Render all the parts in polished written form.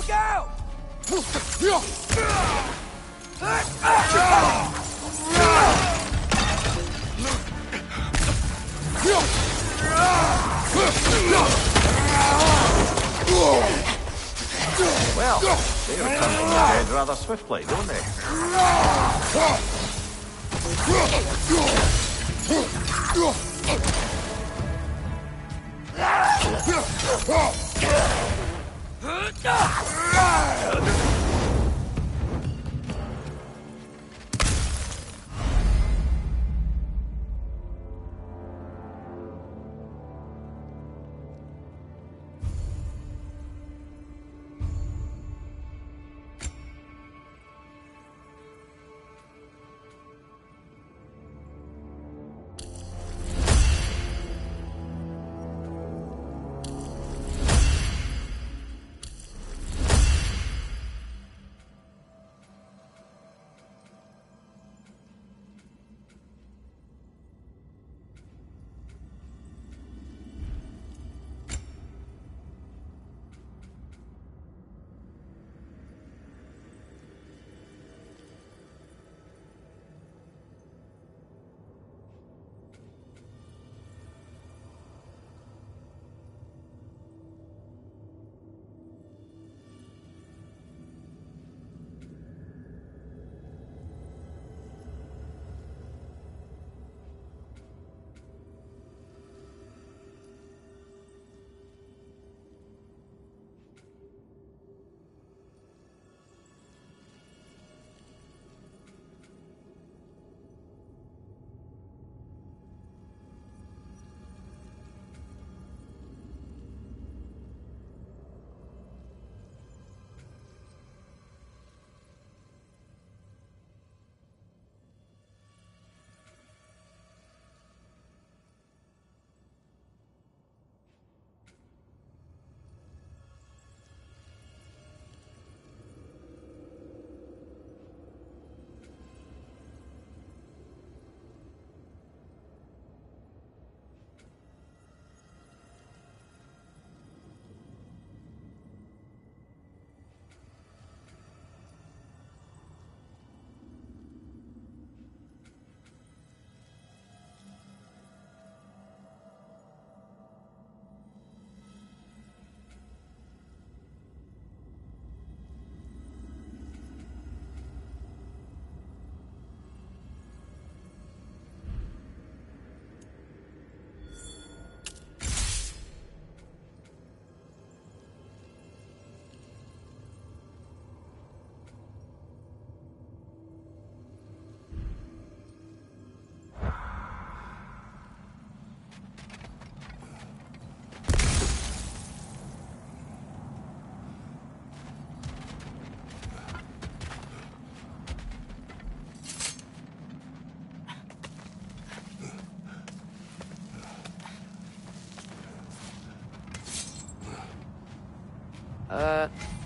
Look out! Well, they return from the dead rather swiftly, don't they?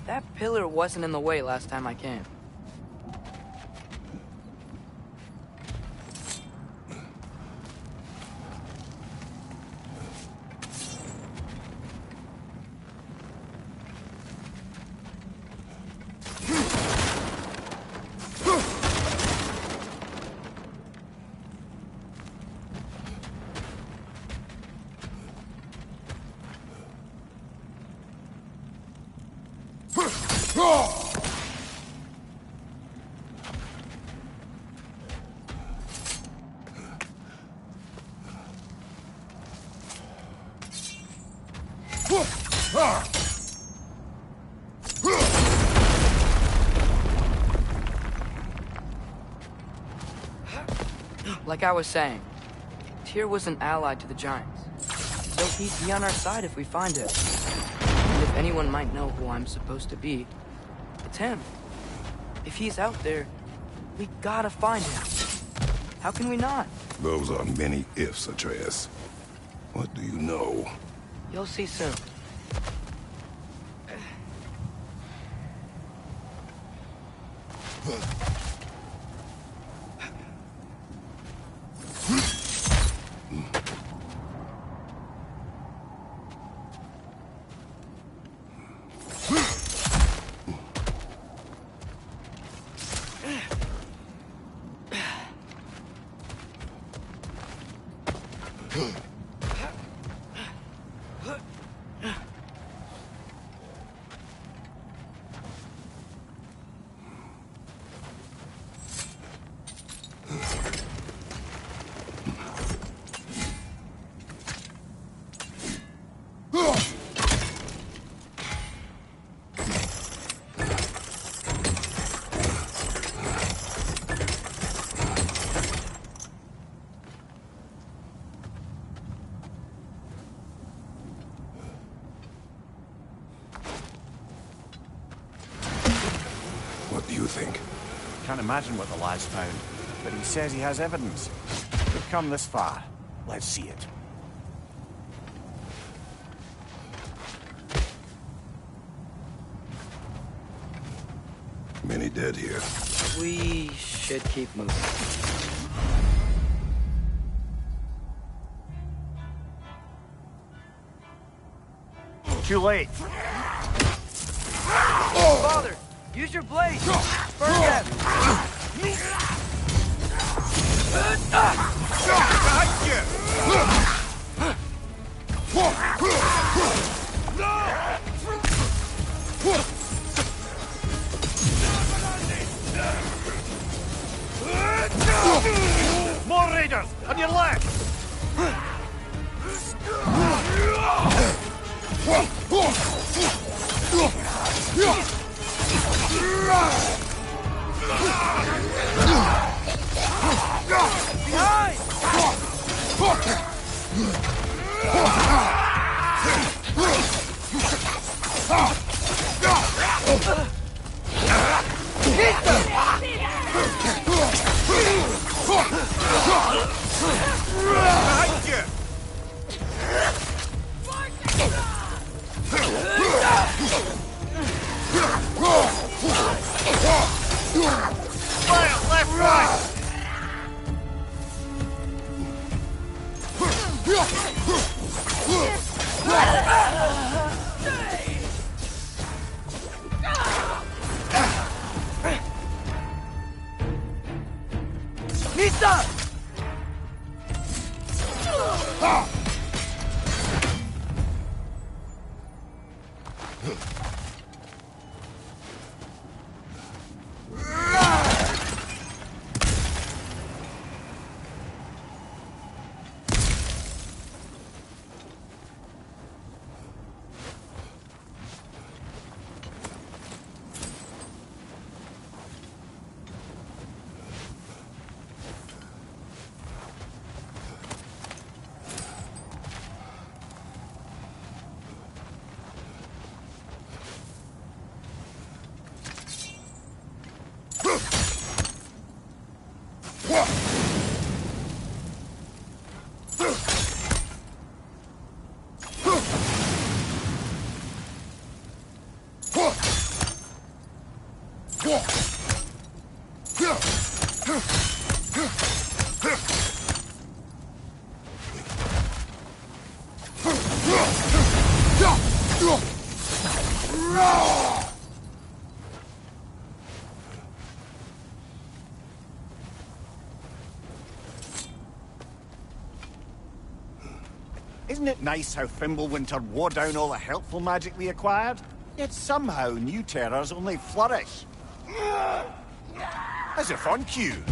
That pillar wasn't in the way last time I came. Like I was saying, Tyr was an ally to the Giants, so he'd be on our side if we find him. And if anyone might know who I'm supposed to be, it's him. If he's out there, we gotta find him. How can we not? Those are many ifs, Atreus. What do you know? You'll see soon. What do you think? Can't imagine what the lad's found, but he says he has evidence. We've come this far. Let's see it. Many dead here. We should keep moving. Too late. Father, use your blade! Burn them! More raiders! On your left! Behind! Fire left, right! Nista! Isn't it nice how Fimbulwinter wore down all the helpful magic we acquired? Yet somehow new terrors only flourish. As if on cue.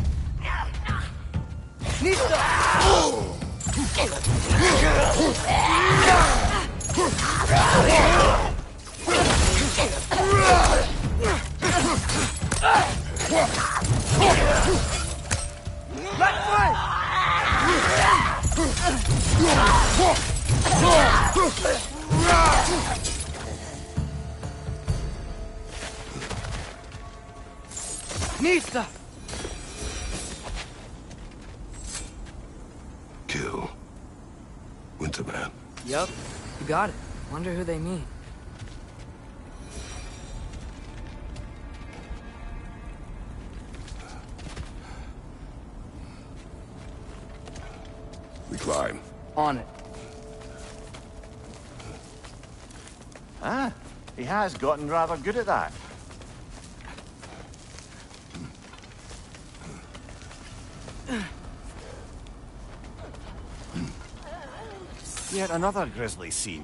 Nista! Kill. Winterman. Yup, you got it. Wonder who they mean. We climb. On it. Ah, he has gotten rather good at that. Yet another grisly scene.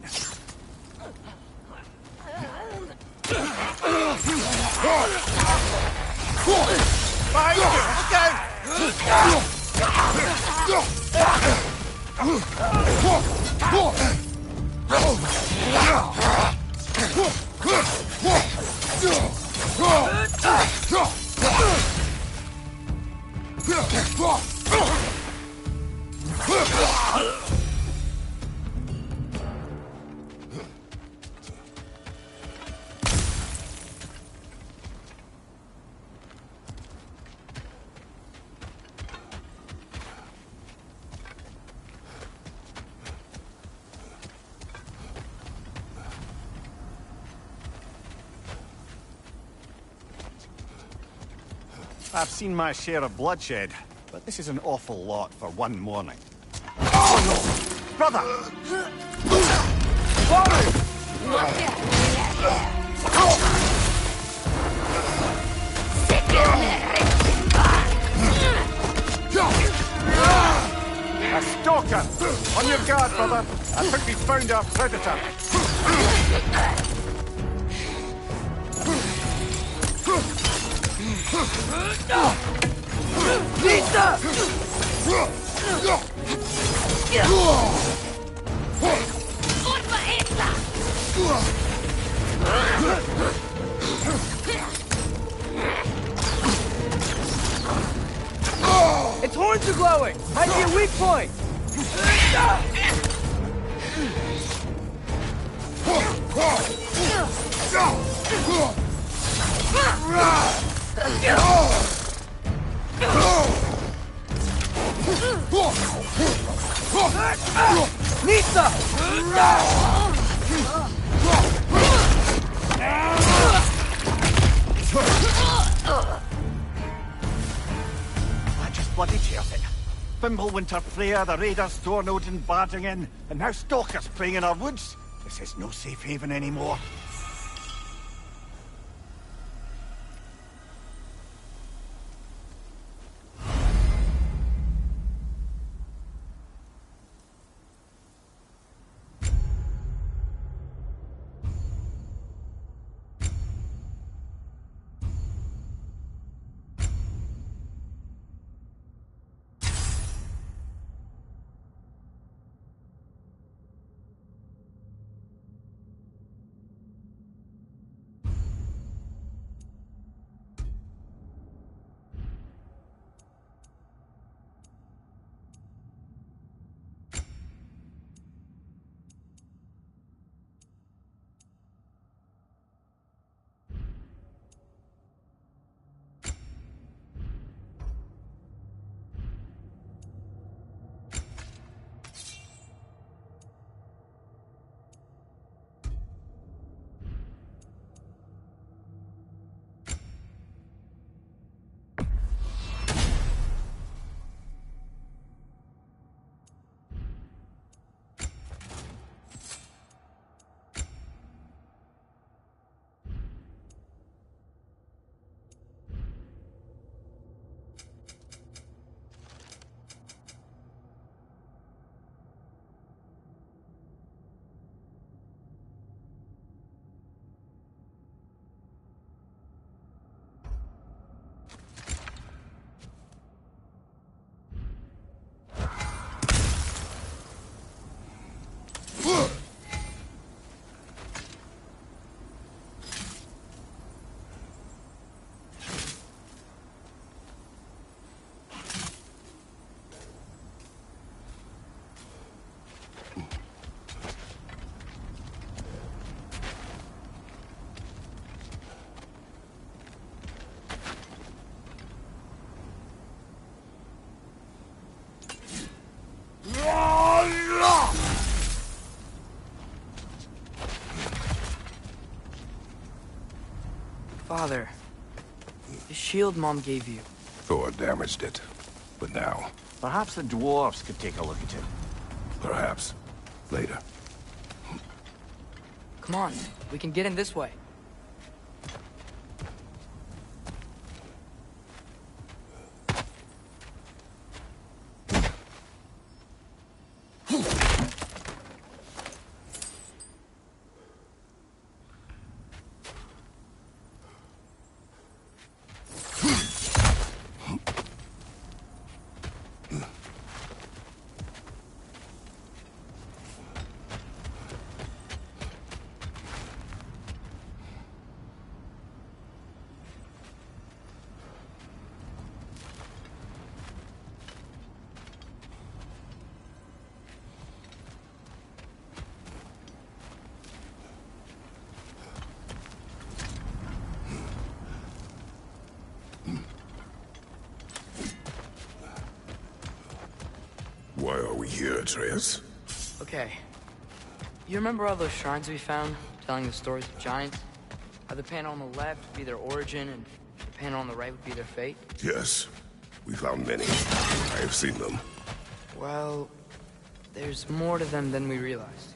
Behind you! Look I've seen my share of bloodshed, but this is an awful lot for one morning. Oh no! Brother! A stalker! On your guard, brother! I think we found our predator! Lisa! Its horns are glowing! Might be a weak point! Lisa! That just bloody tears it. Fimbulwinter Freya, the raiders, Thornodin barging in, and now stalkers playing in our woods. This is no safe haven anymore. Father, the shield Mom gave you. Thor damaged it. But now, Perhaps the dwarves could take a look at it. perhaps, later. Come on, we can get in this way. Why are we here, Atreus? Okay. You remember all those shrines we found, telling the stories of giants? How the panel on the left would be their origin, and the panel on the right would be their fate? Yes. We found many. I have seen them. Well, there's more to them than we realized.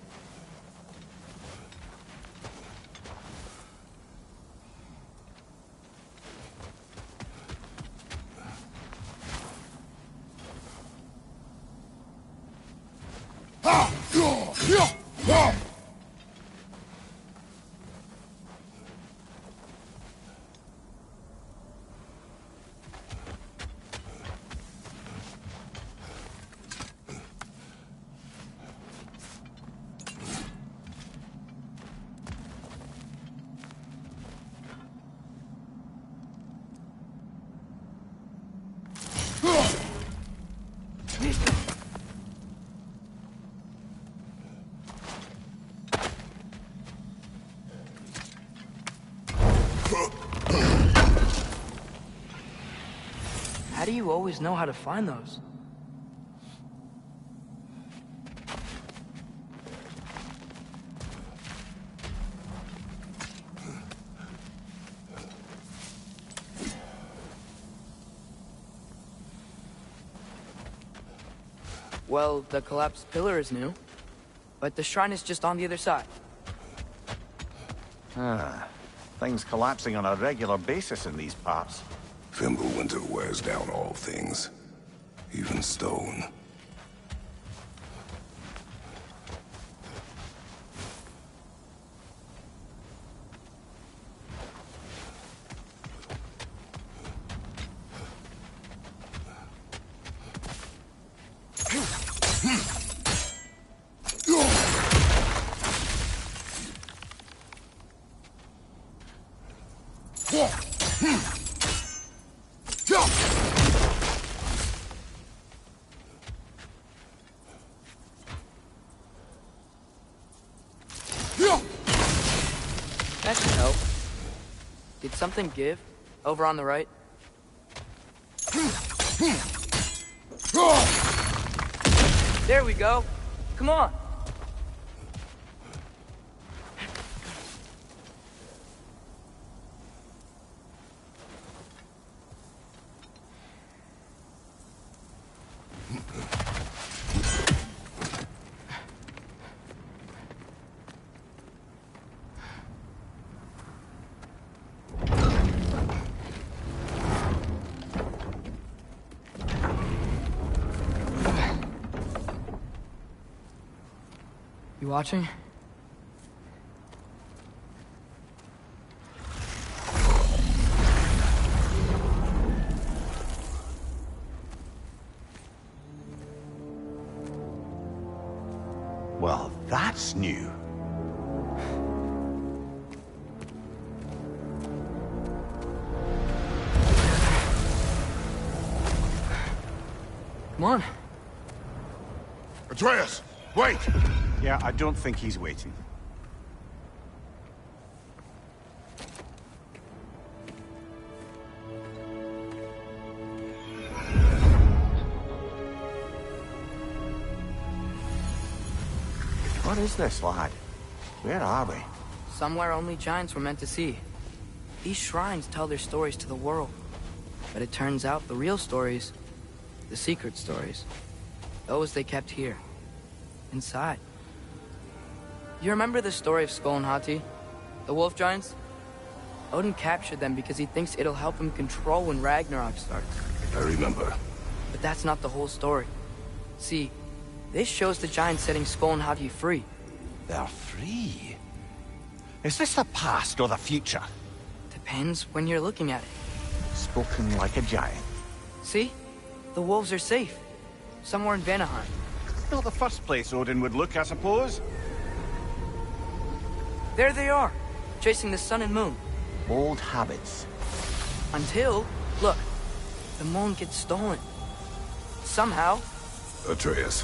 How do you always know how to find those? Well, the collapsed pillar is new, but the shrine is just on the other side. Things collapsing on a regular basis in these parts. Fimbulwinter wears down all things, even stone. That should help. Did something give? Over on the right? There we go. Come on. You watching? Well, that's new. Come on. Atreus, wait! Yeah, I don't think he's waiting. What is this, lad? Where are we? Somewhere only giants were meant to see. These shrines tell their stories to the world. But it turns out the real stories, the secret stories, those they kept here, inside. You remember the story of Skull and Hati? The wolf giants? Odin captured them because he thinks it'll help him control when Ragnarok starts. I remember. But that's not the whole story. See, this shows the giants setting Skull and Hati free. They're free. Is this the past or the future? Depends when you're looking at it. Spoken like a giant. See? The wolves are safe. Somewhere in Vanaheim. Not the first place Odin would look, I suppose. There they are, chasing the sun and moon. Old habits. Until, look, the moon gets stolen. Somehow. Atreus.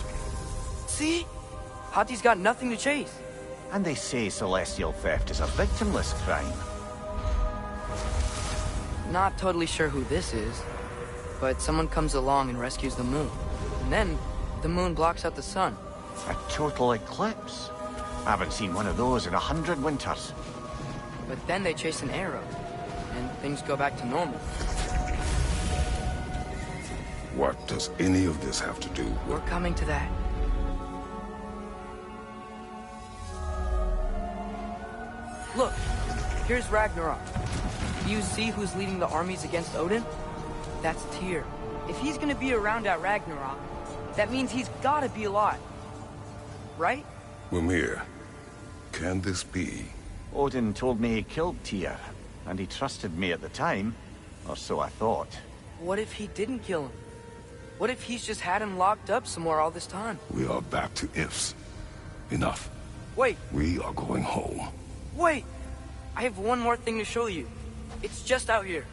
See? Hati's got nothing to chase. And they say celestial theft is a victimless crime. Not totally sure who this is, but someone comes along and rescues the moon. And then, The moon blocks out the sun. A total eclipse. I haven't seen one of those in 100 winters. But then they chase an arrow, and things go back to normal. What does any of this have to do with... We're coming to that. Look, here's Ragnarok. Do you see who's leading the armies against Odin? That's Tyr. If he's gonna be around at Ragnarok, that means he's gotta be alive. Right? Mimir, can this be? Odin told me he killed Tyr, and he trusted me at the time, or so I thought. What if he didn't kill him? What if he's just had him locked up somewhere all this time? We are back to ifs. Enough. Wait, We are going home. wait! I have one more thing to show you. It's just out here.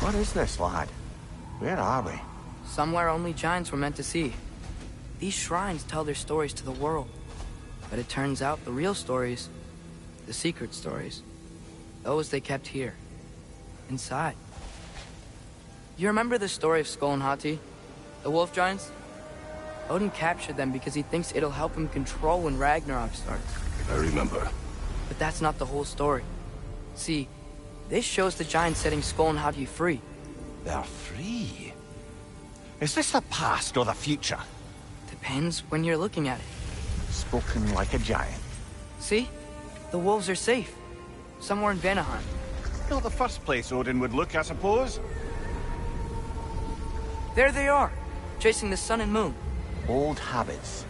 What is this, lad? Where are we? Somewhere only giants were meant to see. These shrines tell their stories to the world. But it turns out the real stories, the secret stories, those they kept here, inside. You remember the story of Skull and Hati? The wolf giants? Odin captured them because he thinks it'll help him control when Ragnarok starts. I remember. But that's not the whole story. See, this shows the giants setting Skull and Hati free. They're free. Is this the past or the future? Depends when you're looking at it. Spoken like a giant. See? The wolves are safe. Somewhere in Vanaheim. Not the first place Odin would look, I suppose. There they are, chasing the sun and moon. Old habits.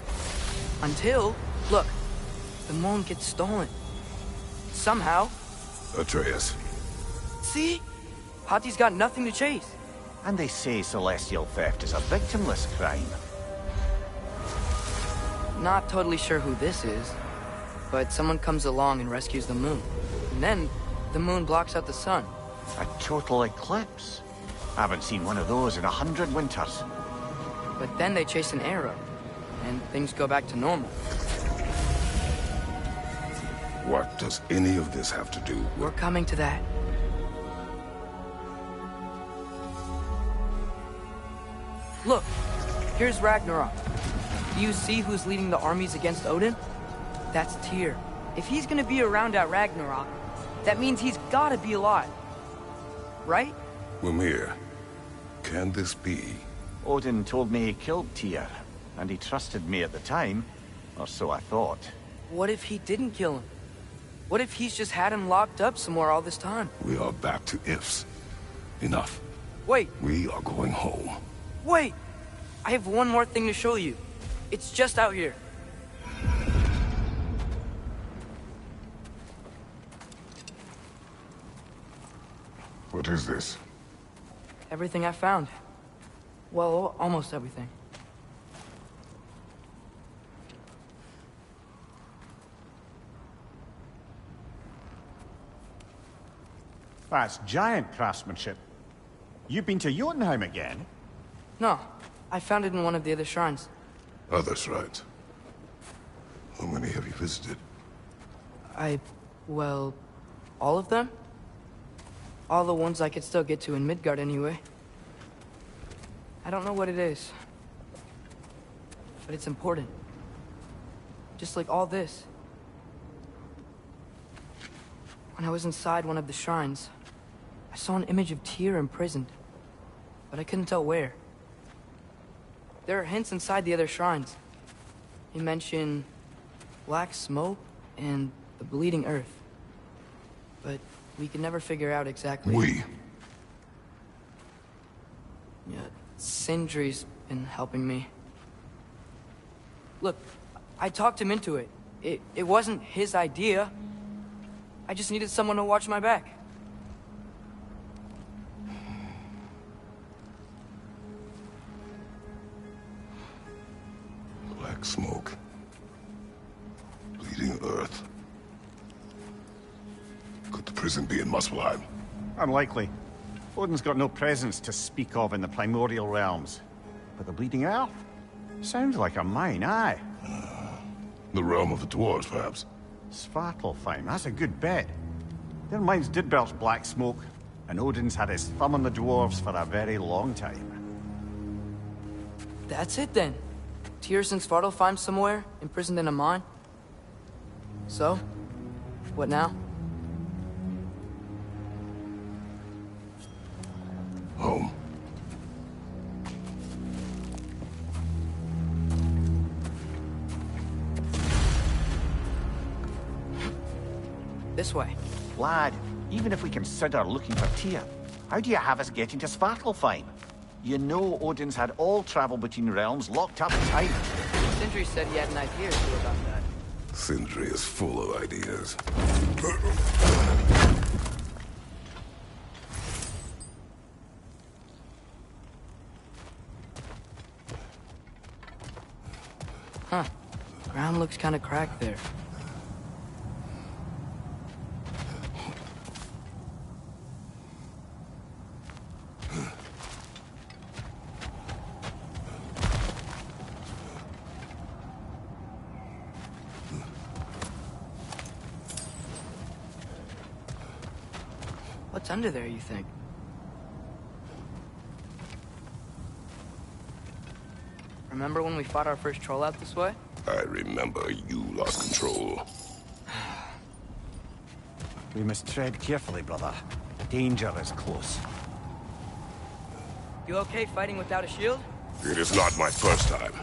Until, look, the moon gets stolen. Somehow. Atreus. See? Hati's got nothing to chase. And they say celestial theft is a victimless crime. Not totally sure who this is, but someone comes along and rescues the moon. And then, the moon blocks out the sun. A total eclipse. I haven't seen one of those in 100 winters. But then they chase an arrow, and things go back to normal. What does any of this have to do with... We're coming to that. Look, here's Ragnarok. Do you see who's leading the armies against Odin? That's Tyr. If he's gonna be around at Ragnarok, that means he's gotta be alive. Right? Mimir, can this be? Odin told me he killed Tyr, and he trusted me at the time, or so I thought. What if he didn't kill him? What if he's just had him locked up somewhere all this time? We are back to ifs. Enough. Wait, We are going home. wait! I have one more thing to show you. It's just out here. What is this? Everything I found. Well, almost everything. That's giant craftsmanship. You've been to Jotunheim again? No, I found it in one of the other shrines. Other shrines. How many have you visited? Well, all of them? All the ones I could still get to in Midgard anyway. I don't know what it is. But it's important. Just like all this. When I was inside one of the shrines, I saw an image of Tyr imprisoned. But I couldn't tell where. There are hints inside the other shrines. They mention black smoke and the bleeding earth. But we can never figure out exactly. We. Yeah, Sindri's been helping me. Look, I talked him into it. It wasn't his idea. I just needed someone to watch my back. Black smoke. Bleeding earth. Could the prison be in Muspelheim? Unlikely. Odin's got no presence to speak of in the primordial realms. But the Bleeding Earth? Sounds like a mine, aye. The realm of the dwarves, perhaps? Svartalfheim, that's a good bet. Their mines did belch black smoke, and Odin's had his thumb on the dwarves for a very long time. That's it then. Tyr's in Svartalfheim somewhere, imprisoned in a mine. So, what now? Home. This way. Lad, even if we consider looking for Tyr, how do you have us getting to Svartalfheim? You know Odin's had all travel between realms locked up tight. Sindri said he had an idea or two about that. Sindri is full of ideas. Huh. Ground looks kind of cracked there. What's under there, you think? Remember when we fought our first troll out this way? I remember you lost control. We must tread carefully, brother. Danger is close. You okay fighting without a shield? It is not my first time.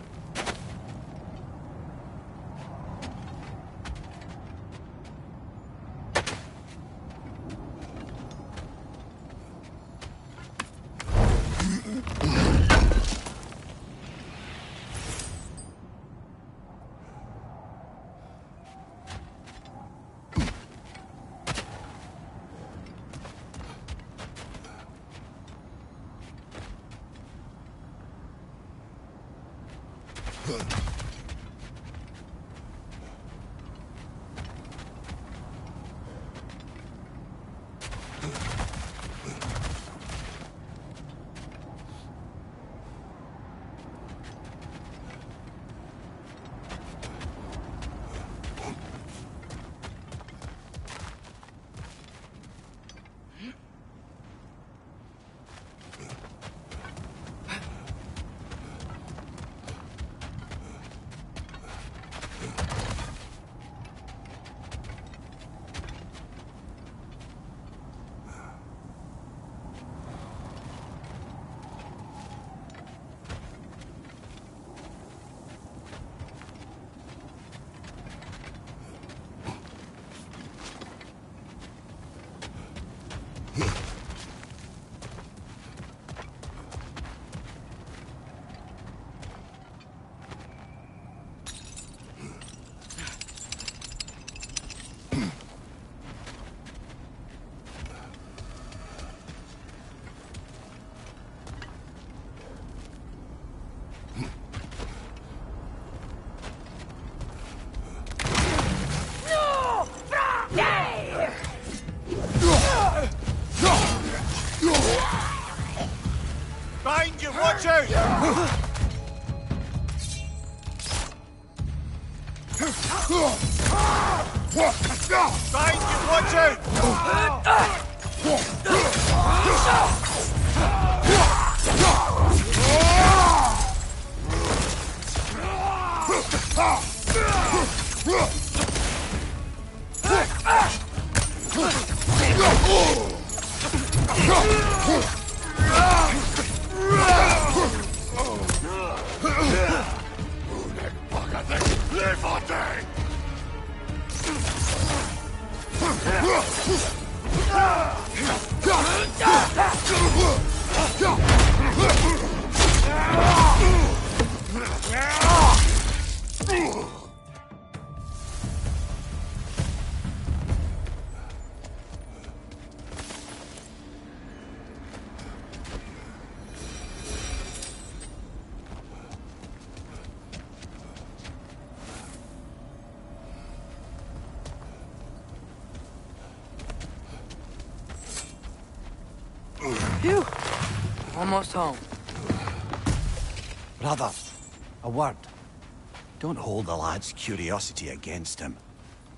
Behind you, watch out! Behind you, watch out! Phew! Almost home. Brother, a word. Don't hold the lad's curiosity against him.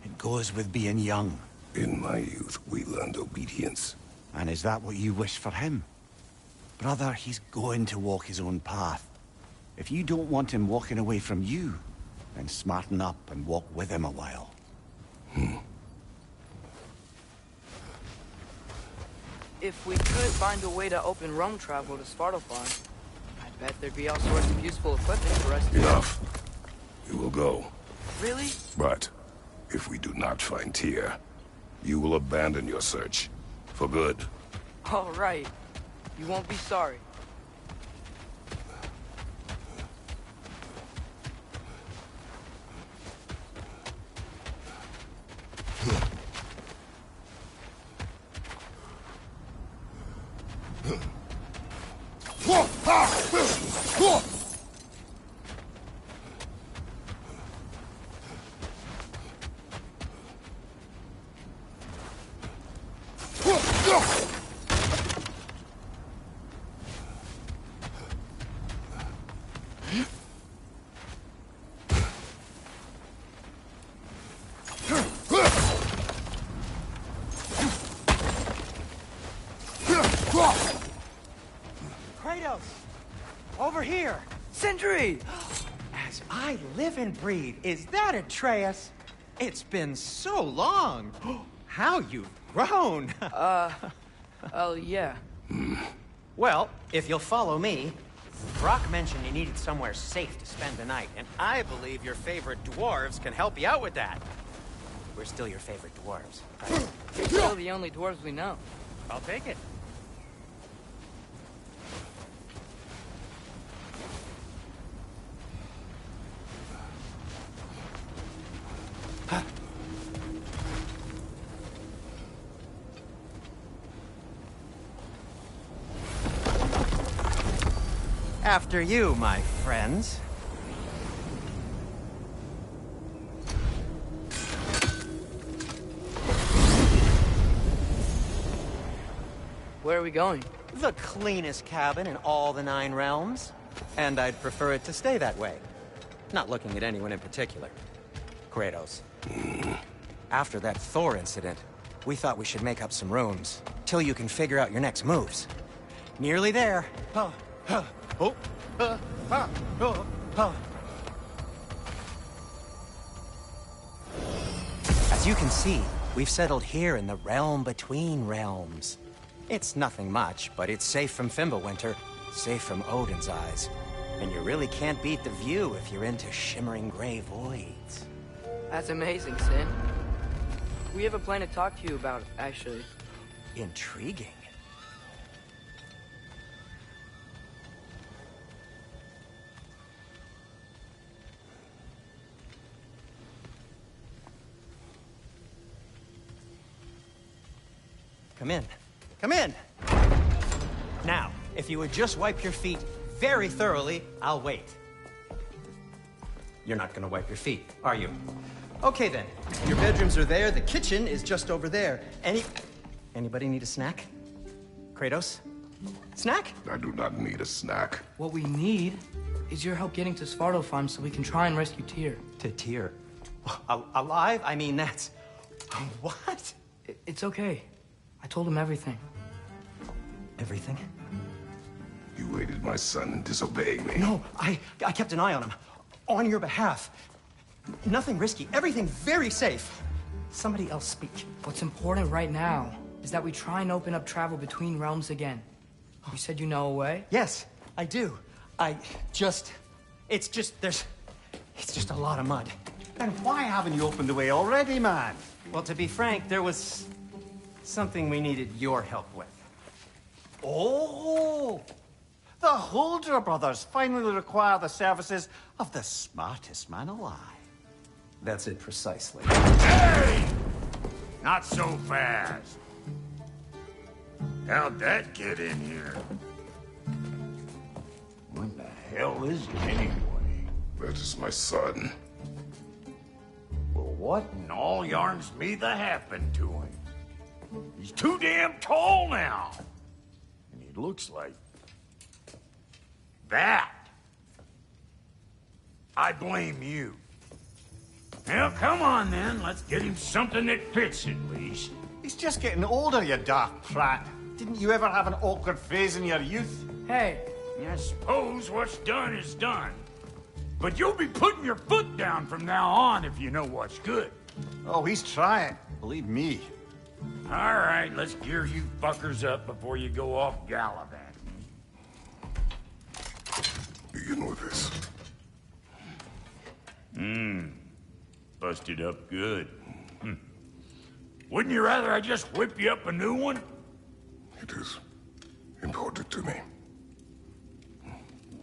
It goes with being young. In my youth, we learned obedience. And is that what you wish for him? Brother, he's going to walk his own path. If you don't want him walking away from you, then smarten up and walk with him a while. If we could find a way to open roam travel to Svartalfheim, I bet there'd be all sorts of useful equipment for us to... Enough. We will go. Really? But if we do not find Tyr, you will abandon your search. For good. All right. You won't be sorry. Sindri! As I live and breathe, is that Atreus? It's been so long. How you've grown. Oh, yeah. Well, if you'll follow me, Brock mentioned you needed somewhere safe to spend the night, and I believe your favorite dwarves can help you out with that. We're still your favorite dwarves, right? Still the only dwarves we know. I'll take it. After you, my friends. Where are we going? The cleanest cabin in all the 9 realms. And I'd prefer it to stay that way. Not looking at anyone in particular. Kratos. After that Thor incident, we thought we should make up some rooms, till you can figure out your next moves. Nearly there. As you can see, we've settled here in the realm between realms. It's nothing much, but it's safe from Fimbulwinter, safe from Odin's eyes. And you really can't beat the view if you're into shimmering gray voids. That's amazing, Sin. We have a plan to talk to you about, actually. Intriguing. Come in. Come in! Now, if you would just wipe your feet very thoroughly, I'll wait. You're not gonna wipe your feet, are you? Okay then. Your bedrooms are there, the kitchen is just over there. Anybody need a snack? Kratos? Snack? I do not need a snack. What we need is your help getting to Svartalfheim so we can try and rescue Tyr. To Tyr. Alive? I mean, that's... What? It's okay. I told him everything. Everything? You aided my son in disobeying me. No, I kept an eye on him. On your behalf. Nothing risky. Everything very safe. Somebody else speak. What's important right now is that we try and open up travel between realms again. You said you know a way? Yes, I do. It's just a lot of mud. Then why haven't you opened the way already, man? Well, to be frank, there was something we needed your help with. Oh! The Holder brothers finally require the services of the smartest man alive. That's it precisely. Hey! Not so fast. How'd that get in here? What the hell is it anyway? That is my son. Well, what in all yarns me that happened to him? He's too damn tall now. And he looks like... that. I blame you. Well, come on then. Let's get him something that fits at least. He's just getting older, you daft prat. Didn't you ever have an awkward phase in your youth? Hey, I suppose what's done is done. But you'll be putting your foot down from now on if you know what's good. Oh, he's trying. Believe me. All right, let's gear you fuckers up before you go off gallivanting. Begin with this. Busted up good. Wouldn't you rather I just whip you up a new one? It is important to me.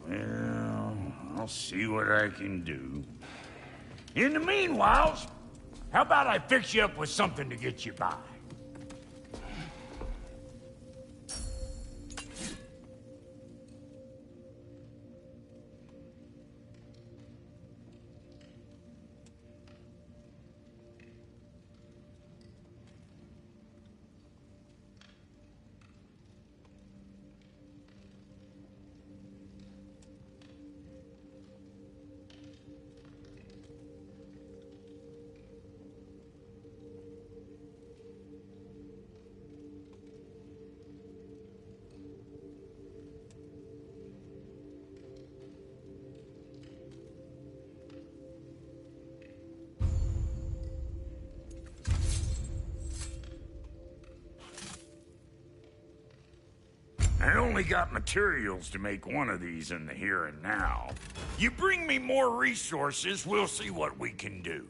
Well, I'll see what I can do. In the meanwhile, how about I fix you up with something to get you by? I only got materials to make one of these in the here and now. You bring me more resources, we'll see what we can do.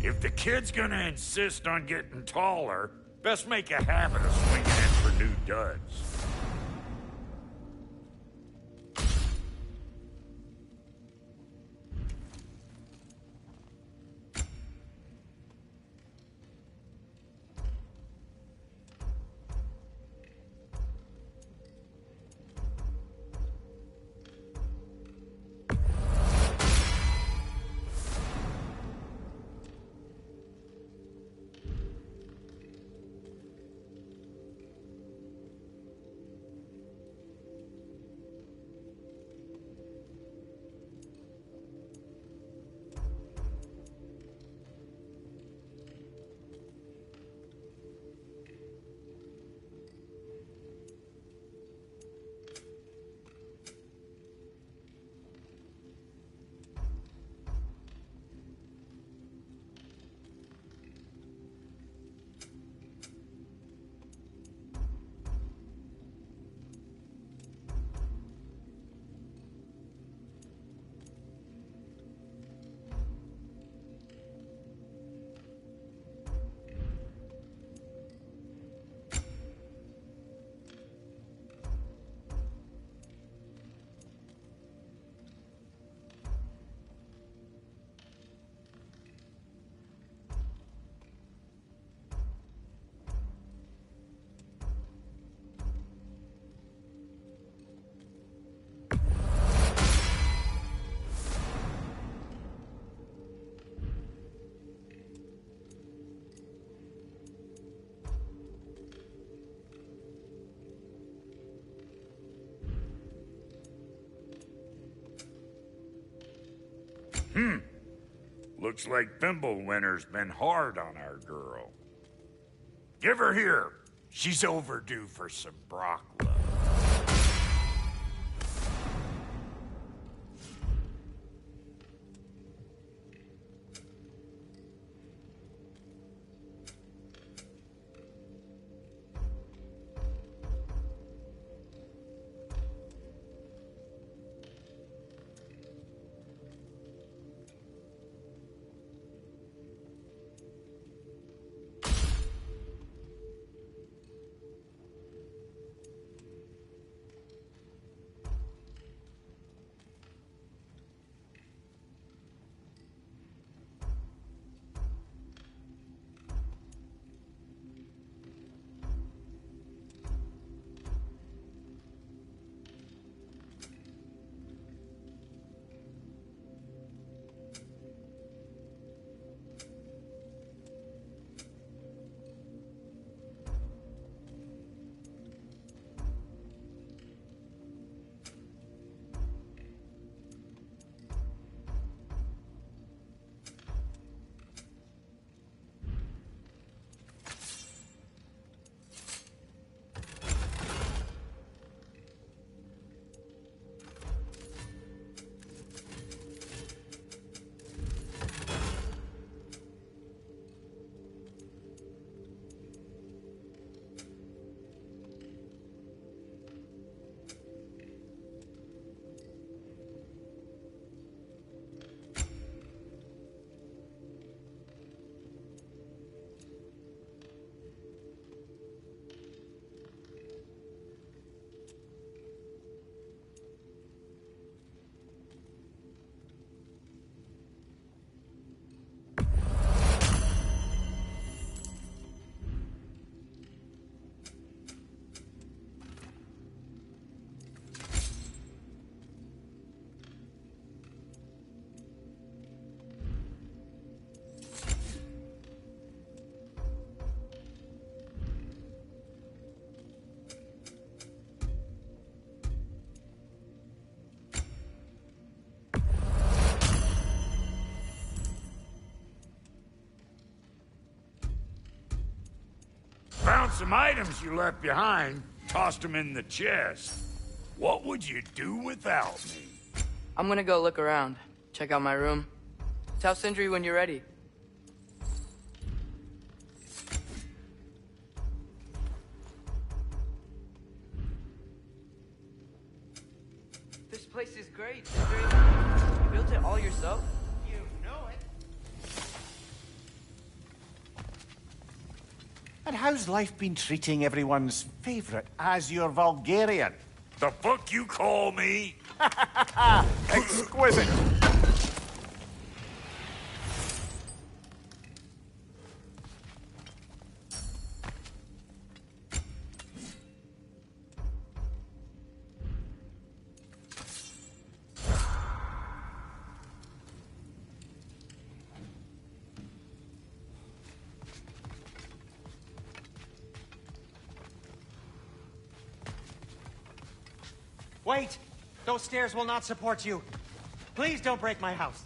If the kid's gonna insist on getting taller, best make a habit of swinging in for new duds. Looks like Thimblewinter's been hard on our girl. Give her here. She's overdue for some Brock love. some items you left behind, tossed them in the chest. What would you do without me? I'm gonna go look around. Check out my room. Tell Sindri when you're ready. This place is great, Sindri. You built it all yourself? You know it. And how's life been treating everyone's favorite Azure Vulgarian? The fuck you call me? Exquisite! Wait! Those stairs will not support you. Please don't break my house.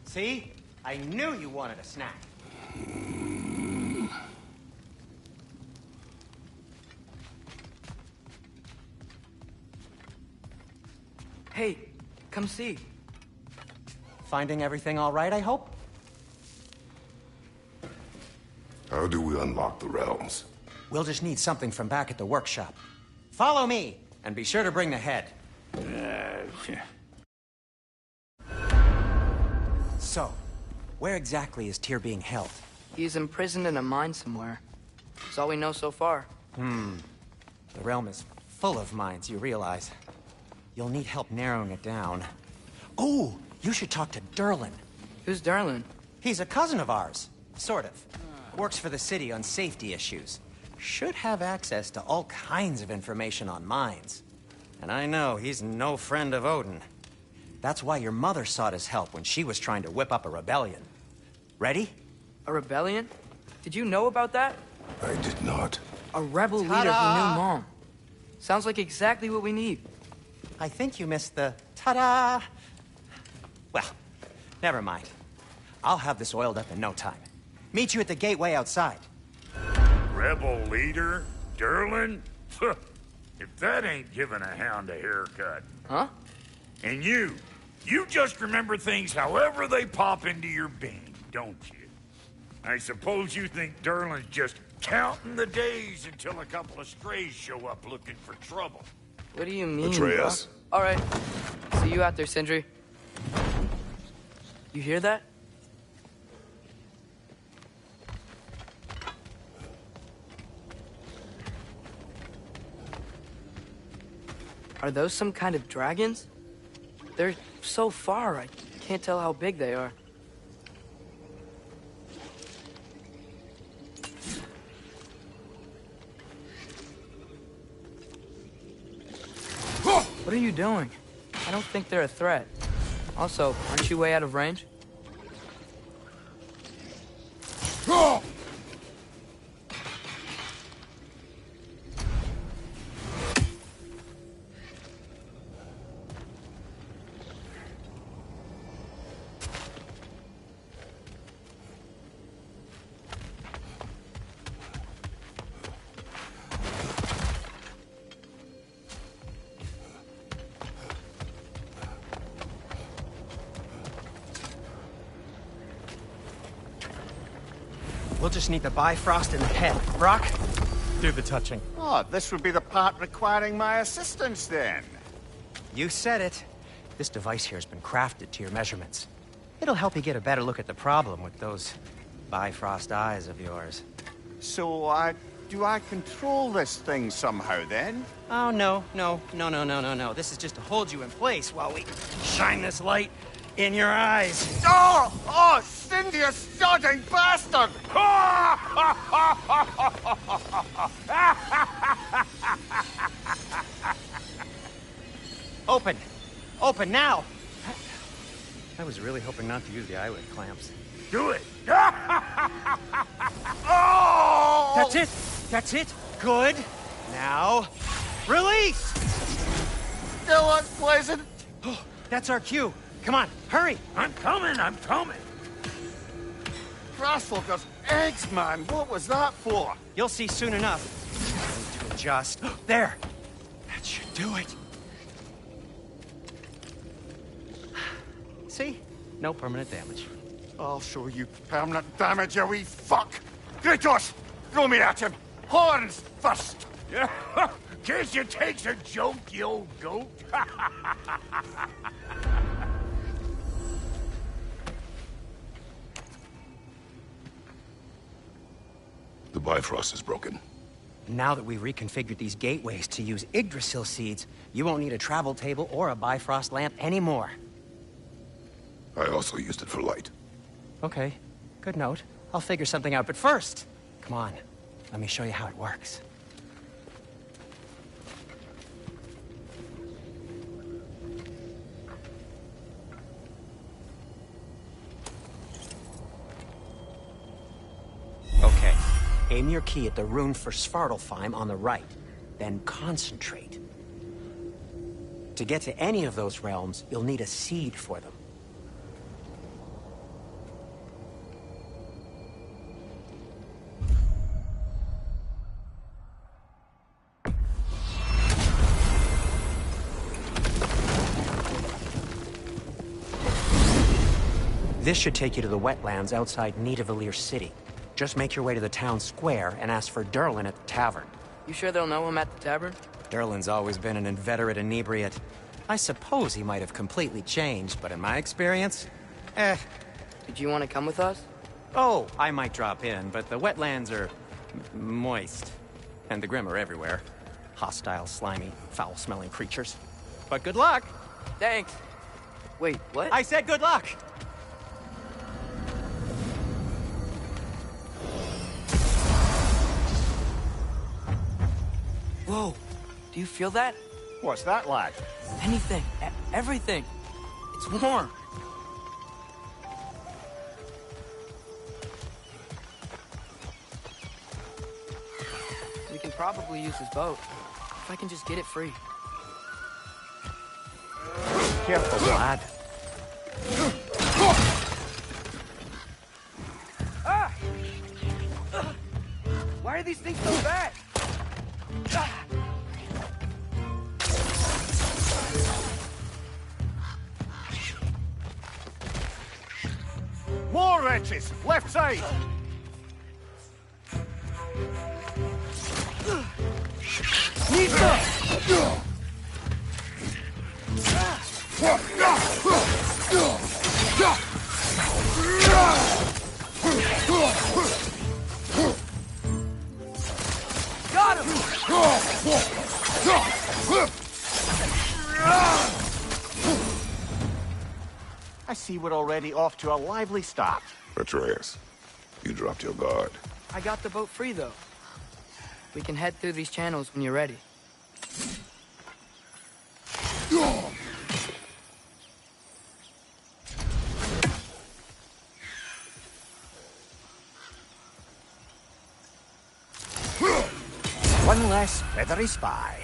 See? I knew you wanted a snack. Hey, come see. Finding everything all right, I hope? How do we unlock the realms? We'll just need something from back at the workshop. Follow me, and be sure to bring the head. So, where exactly is Tyr being held? He's imprisoned in a mine somewhere. That's all we know so far. The realm is full of mines, you realize. You'll need help narrowing it down. Oh, you should talk to Durlin. Who's Darlin? He's a cousin of ours, sort of. Works for the city on safety issues. Should have access to all kinds of information on mines. And I know he's no friend of Odin. That's why your mother sought his help when she was trying to whip up a rebellion. Ready? A rebellion? Did you know about that? I did not. A rebel leader who knew Mom. Sounds like exactly what we need. I think you missed the ta-da. Well, never mind. I'll have this oiled up in no time. Meet you at the gateway outside. Rebel leader? Durlin? If that ain't giving a hound a haircut. Huh? And you just remember things however they pop into your bean, don't you? I suppose you think Durlin's just counting the days until a couple of strays show up looking for trouble. What do you mean? Atreus. All right. See you out there, Sindri. You hear that? Are those some kind of dragons? They're so far, I can't tell how big they are. What are you doing? I don't think they're a threat. Also, aren't you way out of range? We'll just need the Bifrost in the head. Brock, do the touching. Oh, this would be the part requiring my assistance then. You said it. This device here has been crafted to your measurements. It'll help you get a better look at the problem with those Bifrost eyes of yours. So, do I control this thing somehow then? Oh, no. This is just to hold you in place while we shine this light in your eyes. Oh, Cindy, you sodding bastard! Open! Open now! I was really hoping not to use the eyelid clamps. Do it! Oh! That's it! That's it! Good! Now, release! Still unpleasant. That's our cue. Come on, hurry! I'm coming! Grassloggers, eggs, man! What was that for? You'll see soon enough. I need to adjust. There! That should do it. See? No permanent damage. I'll show you permanent damage, you wee fuck! Kratos! Throw me at him! Horns first! Yeah, guess you takes a joke, you old goat. The Bifrost is broken. Now that we've reconfigured these gateways to use Yggdrasil seeds, you won't need a travel table or a Bifrost lamp anymore. I also used it for light. Okay, good note. I'll figure something out, but first, come on, let me show you how it works. Okay, aim your key at the rune for Svartalfheim on the right, then concentrate. To get to any of those realms, you'll need a seed for them. This should take you to the wetlands outside Nidavellir City. Just make your way to the town square and ask for Durlin at the tavern. You sure they'll know him at the tavern? Durlin's always been an inveterate inebriate. I suppose he might have completely changed, but in my experience, Did you want to come with us? Oh, I might drop in, but the wetlands are moist. And the Grim are everywhere. Hostile, slimy, foul-smelling creatures. But good luck! Thanks. Wait, what? I said good luck! Whoa. Do you feel that? What's that, lad? Anything. Everything. It's warm. We can probably use his boat. If I can just get it free. Careful, lad. Ah! Why are these things so bad? Ah! More wretches! Left side! Got him! I see we're already off to a lively start. Atreus, you dropped your guard. I got the boat free, though. We can head through these channels when you're ready. One less feathery spy.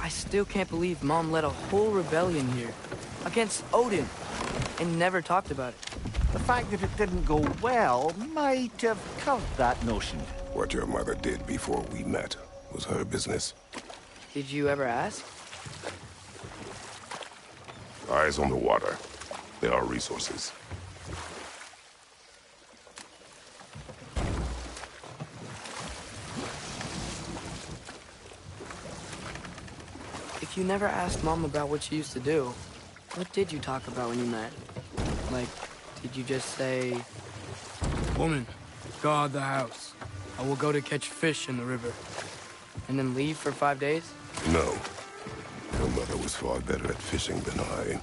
I still can't believe Mom led a whole rebellion here. Against Odin. And never talked about it. The fact that it didn't go well might have curved that notion. What your mother did before we met was her business. Did you ever ask? Eyes on the water. There are resources. If you never asked Mom about what she used to do, what did you talk about when you met? Like, did you just say... Woman, guard the house. I will go to catch fish in the river. And then leave for 5 days? No. Your mother was far better at fishing than I.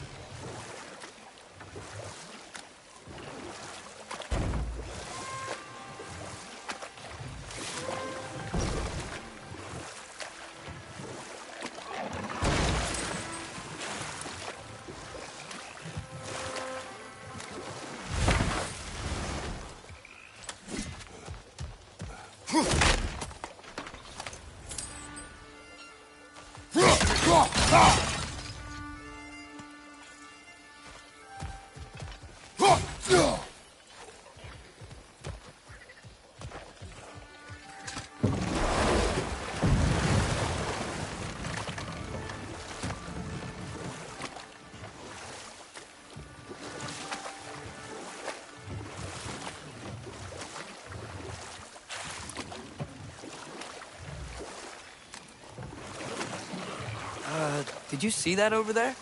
Did you see that over there?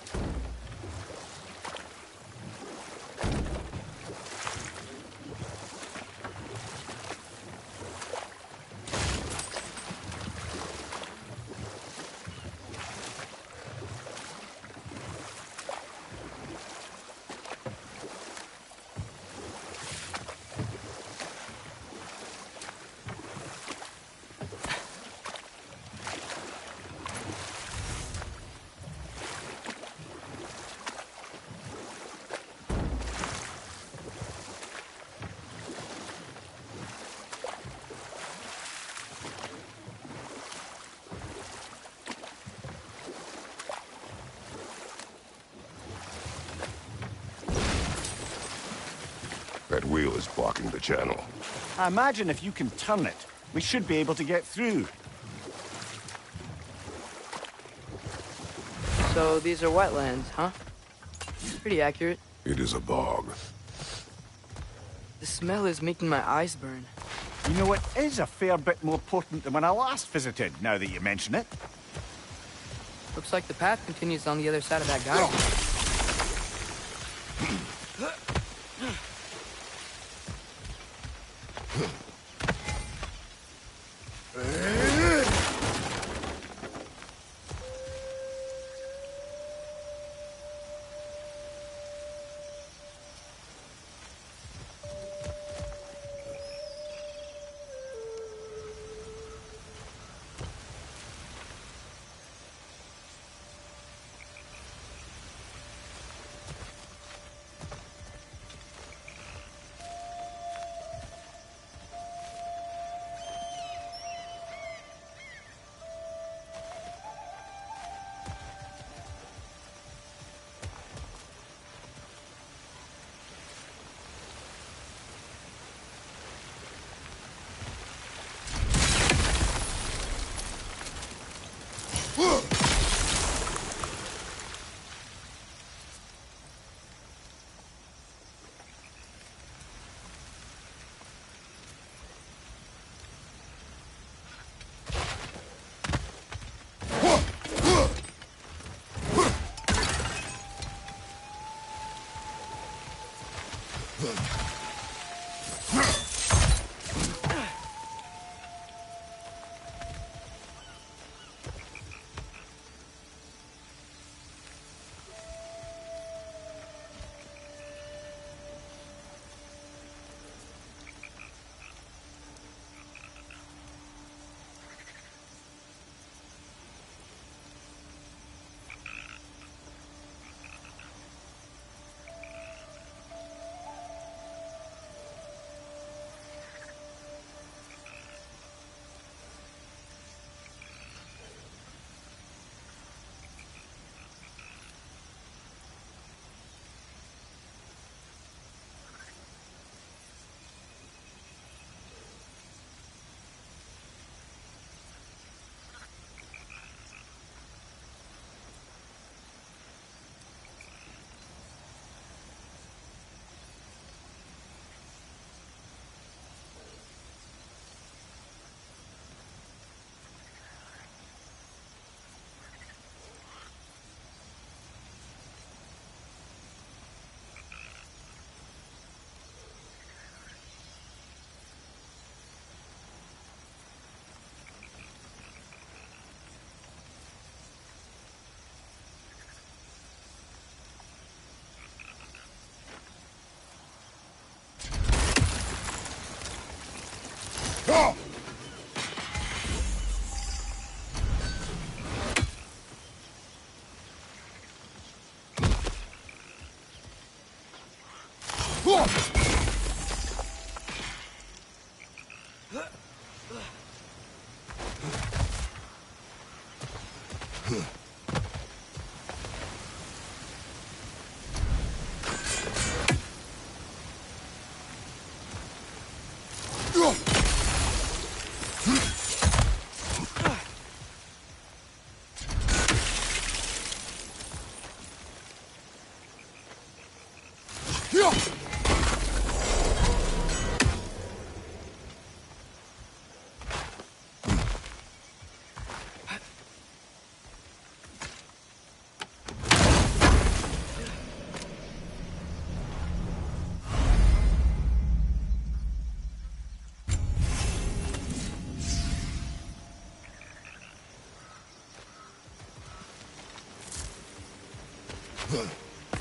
That wheel is blocking the channel. I imagine if you can turn it, we should be able to get through. So these are wetlands, huh? Pretty accurate. It is a bog. The smell is making my eyes burn. You know, it is a fair bit more potent than when I last visited, now that you mention it. Looks like the path continues on the other side of that geyser.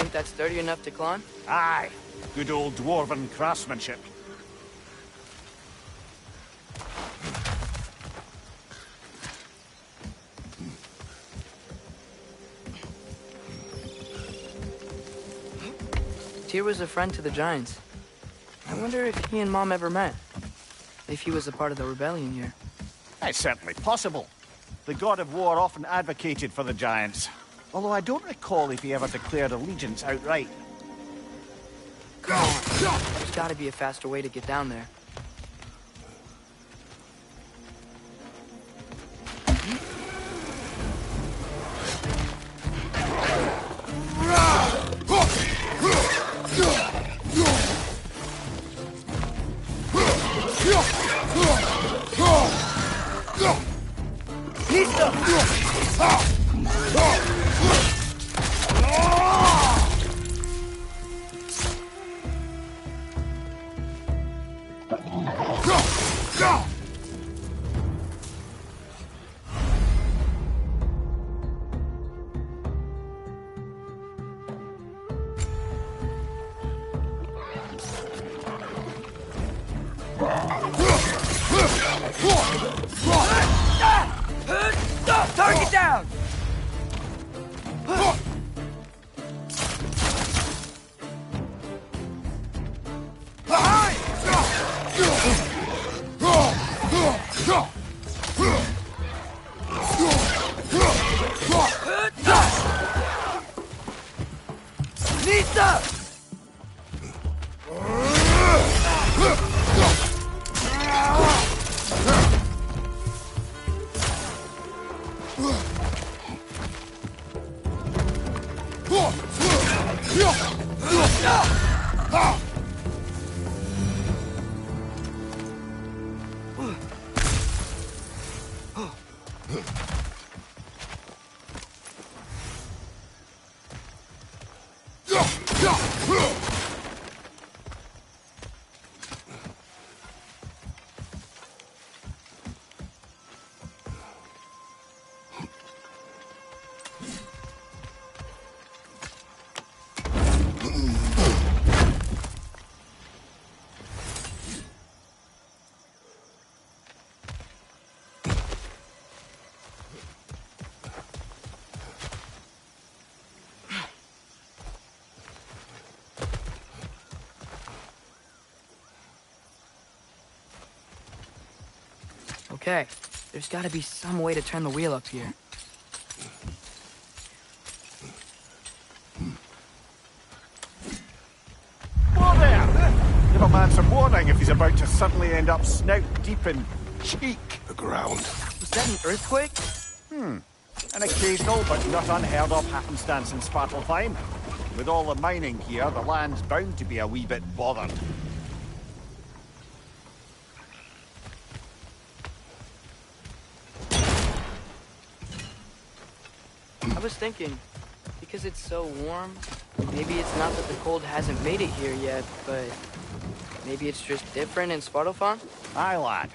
think that's sturdy enough to climb? Aye. Good old dwarven craftsmanship. Tyr was a friend to the Giants. I wonder if he and Mom ever met. If he was a part of the rebellion here. It's certainly possible. The god of war often advocated for the Giants. Although I don't recall if he ever declared allegiance outright. Come on. There's gotta be a faster way to get down there. Target down! Okay, there's gotta be some way to turn the wheel up here. Whoa there! Give a man some warning if he's about to suddenly end up snout deep in cheek. The ground. Was that an earthquake? An occasional but not unheard of happenstance in Svartalfheim. With all the mining here, the land's bound to be a wee bit bothered. I was thinking, because it's so warm, maybe it's not that the cold hasn't made it here yet, but maybe it's just different in Svartalfheim? Aye, lad.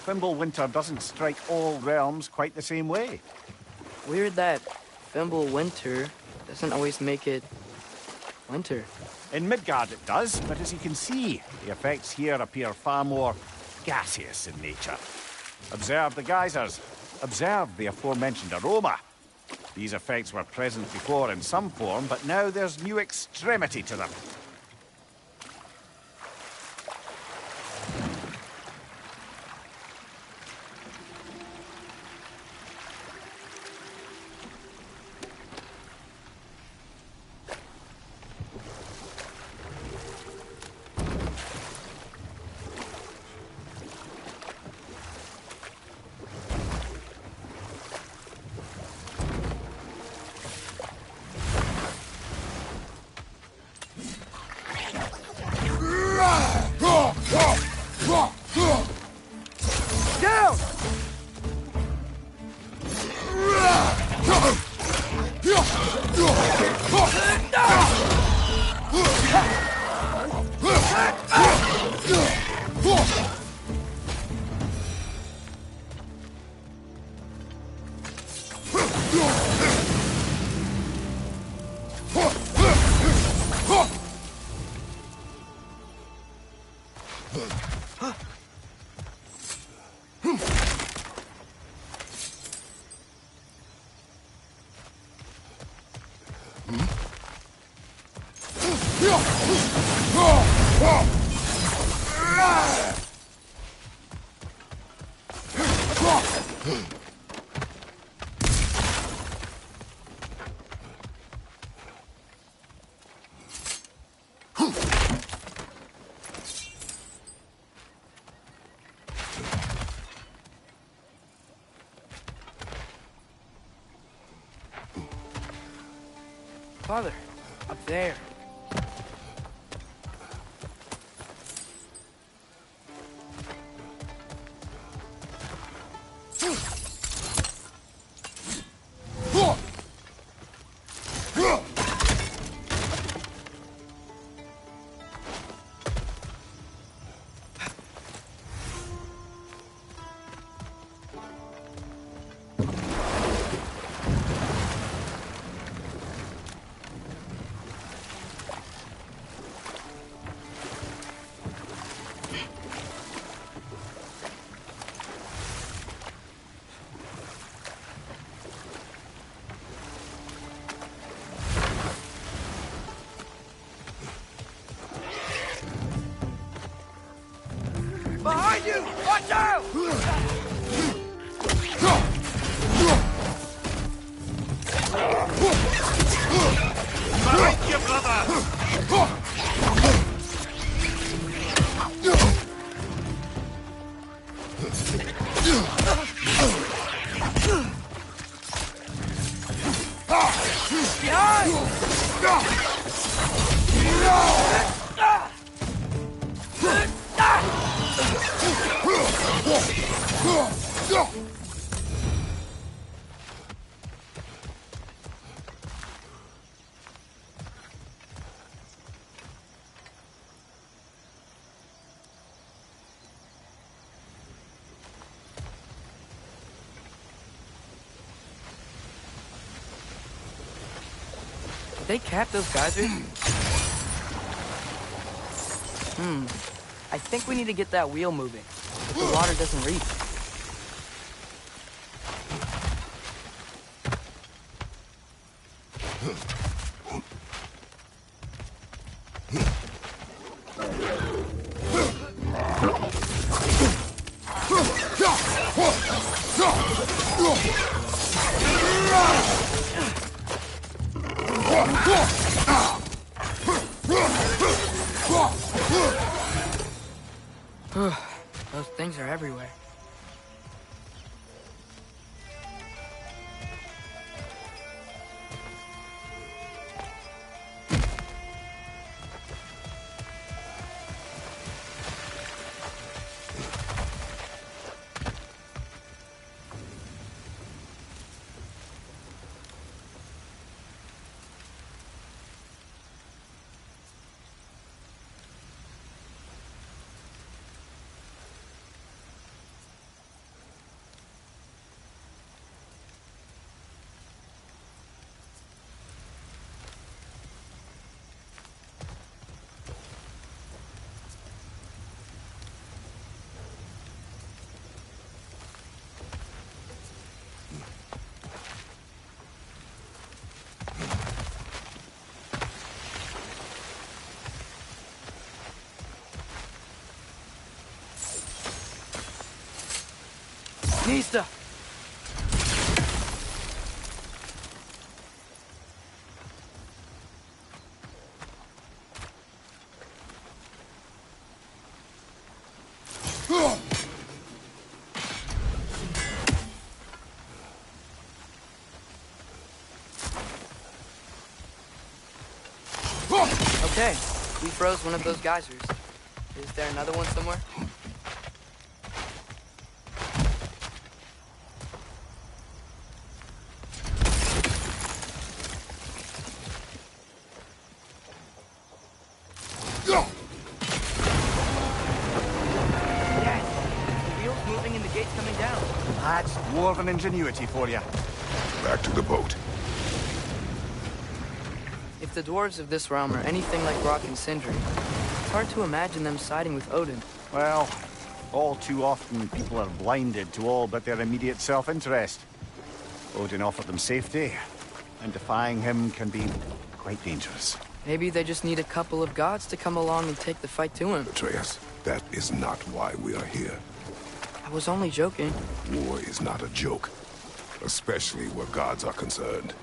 Fimble winter doesn't strike all realms quite the same way. Weird that Fimble winter doesn't always make it winter. In Midgard it does, but as you can see, the effects here appear far more gaseous in nature. Observe the geysers. Observe the aforementioned aroma. These effects were present before in some form, but now there's new extremity to them. Father, up there. Behind you! Watch out! Behind you, brother! Did they cap those geysers? I think we need to get that wheel moving, if the water doesn't reach. Those things are everywhere. Nista! Okay, we froze one of those geysers. Is there another one somewhere? That's dwarven ingenuity for you. Back to the boat. If the dwarves of this realm are anything like Rock and Sindri, it's hard to imagine them siding with Odin. Well, all too often people are blinded to all but their immediate self-interest. Odin offered them safety, and defying him can be quite dangerous. Maybe they just need a couple of gods to come along and take the fight to him. Atreus, that is not why we are here. I was only joking. War is not a joke, especially where gods are concerned.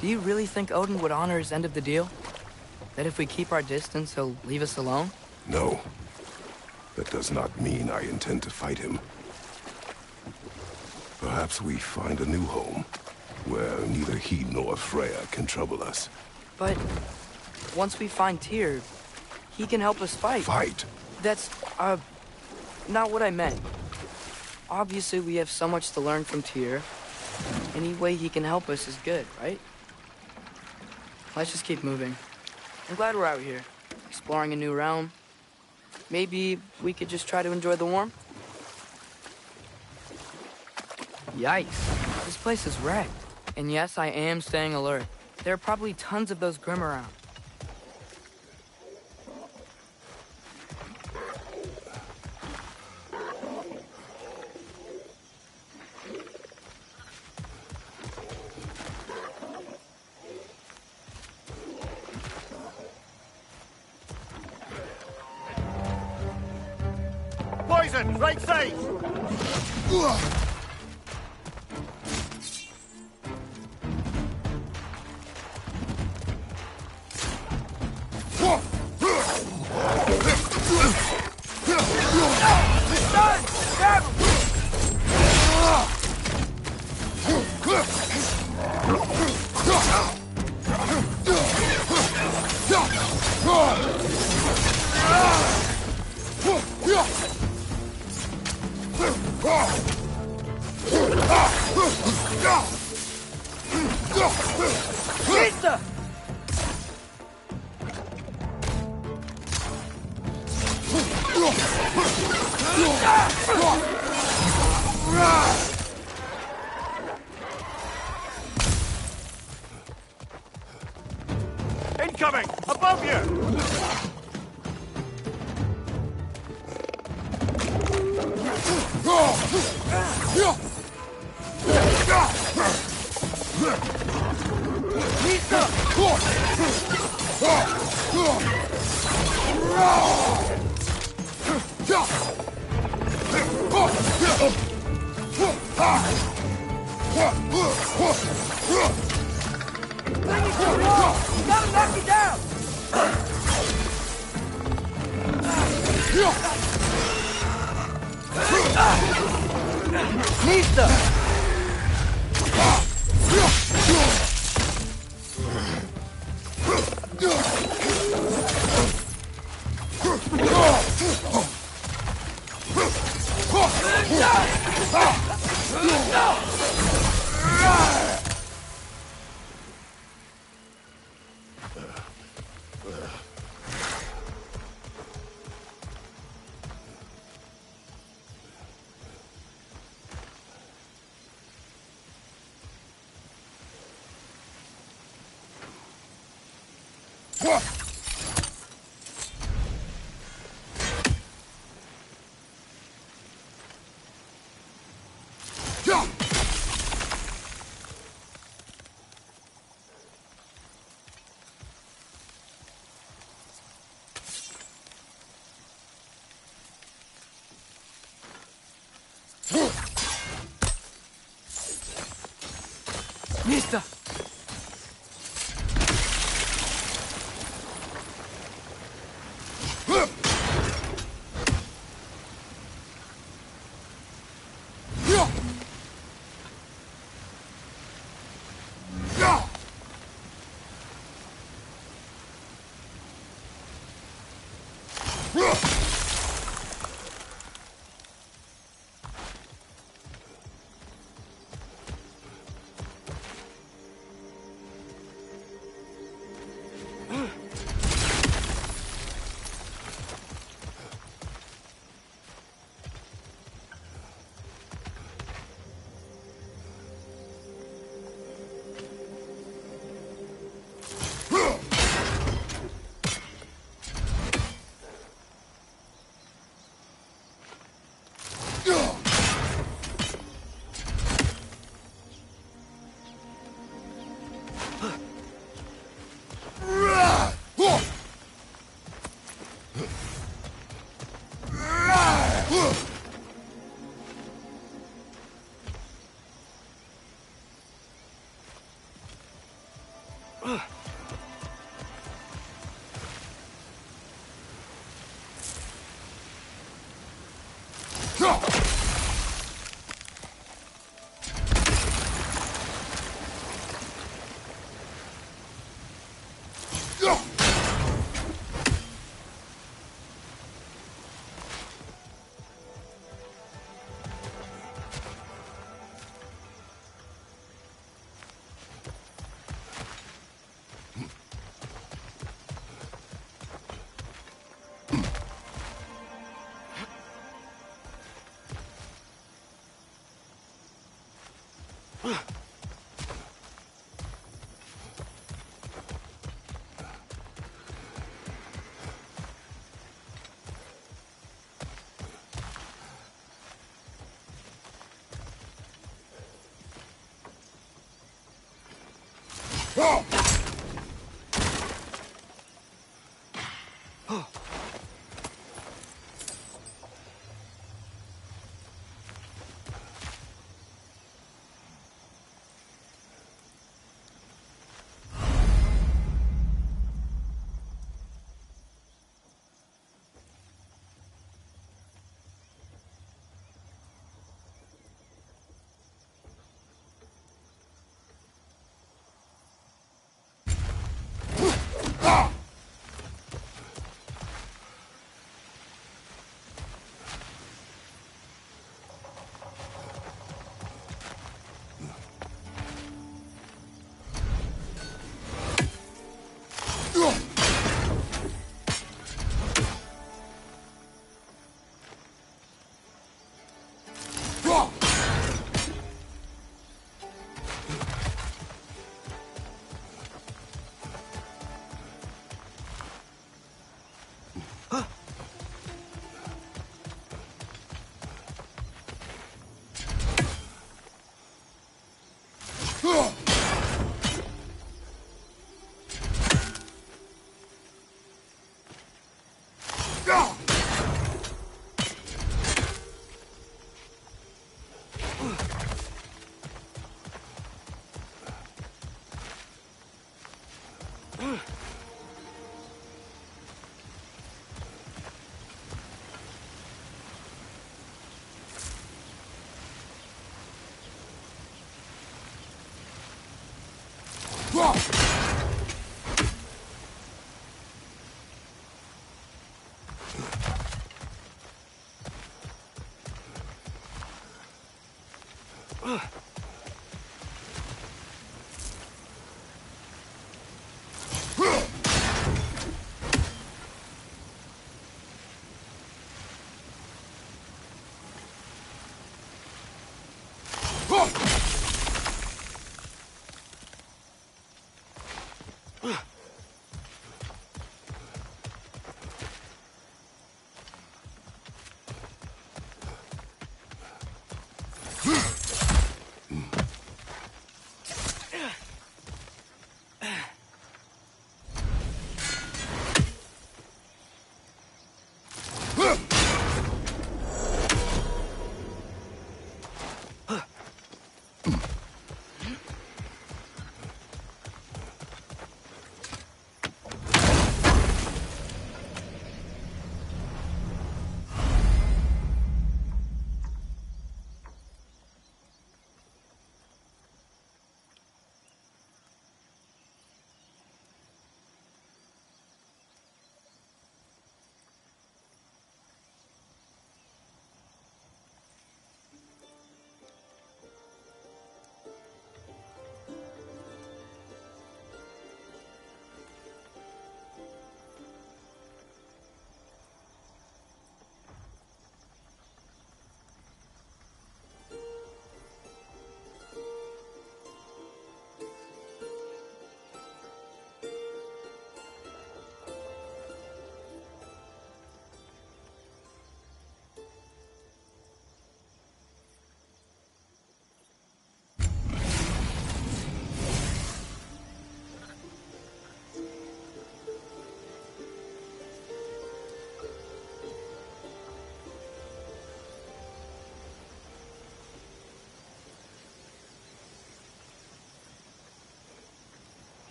Do you really think Odin would honor his end of the deal? That if we keep our distance, he'll leave us alone? No. That does not mean I intend to fight him. Perhaps we find a new home, where neither he nor Freya can trouble us. But once we find Tyr, he can help us fight. Fight? That's, not what I meant. Obviously, we have so much to learn from Tyr. Any way he can help us is good, right? Let's just keep moving. I'm glad we're out here, exploring a new realm. Maybe we could just try to enjoy the warmth? Yikes, this place is wrecked. And yes, I am staying alert. There are probably tons of those Grim around. Poison, right side! Incoming! Above you! Gotta knock you down! Nista! Nista!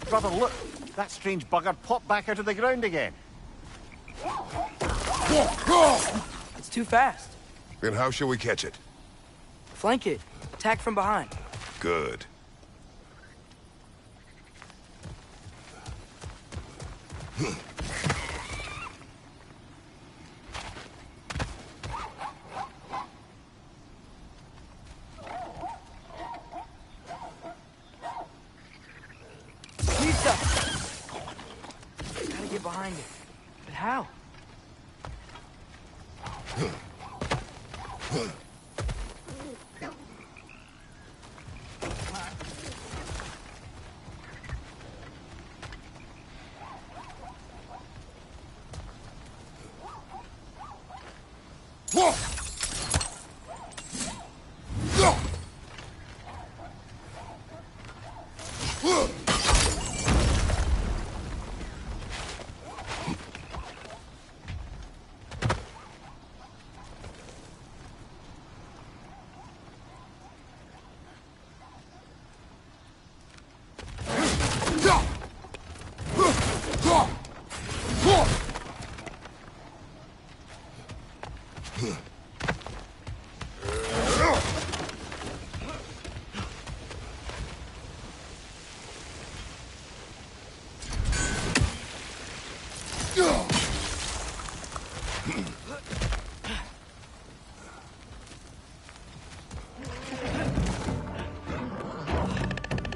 Brother, look! That strange bugger popped back out of the ground again. It's too fast. Then how shall we catch it? Flank it. Attack from behind. Good. Lisa! Gotta get behind it. But how?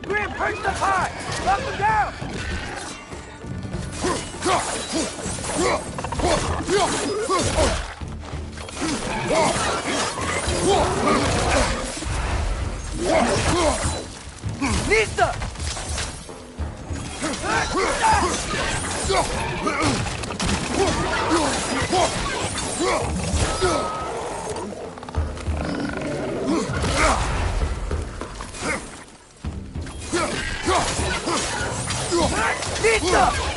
Grim, perch the pot! Knock him down! Lisa! Lisa!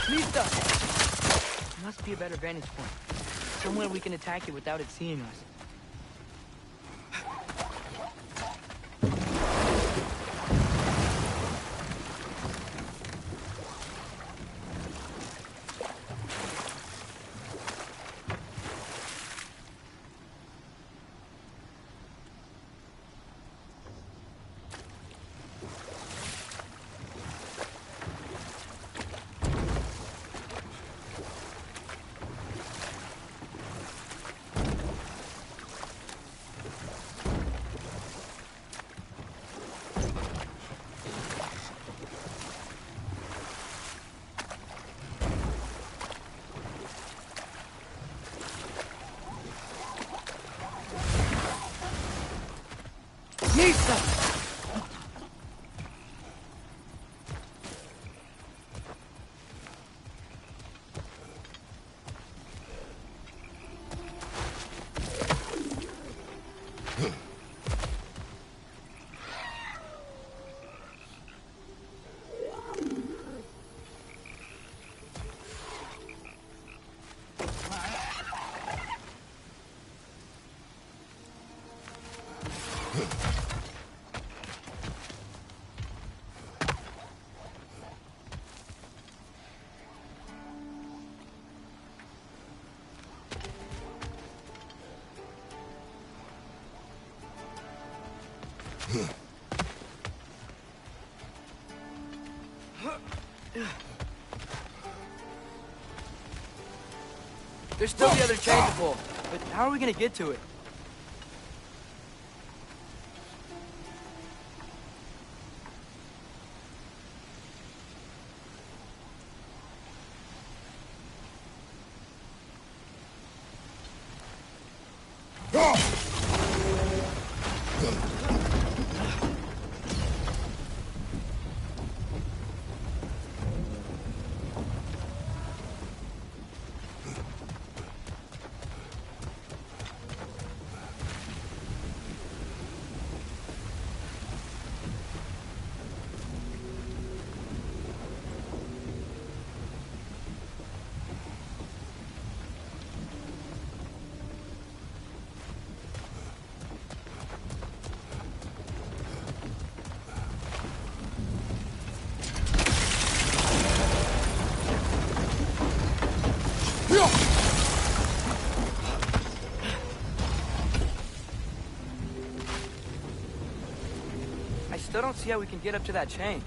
Lisa! Must be a better vantage point. Somewhere we can attack it without it seeing us. Lisa! There's still the other chain to pull, but how are we gonna get to it? I still don't see how we can get up to that chain.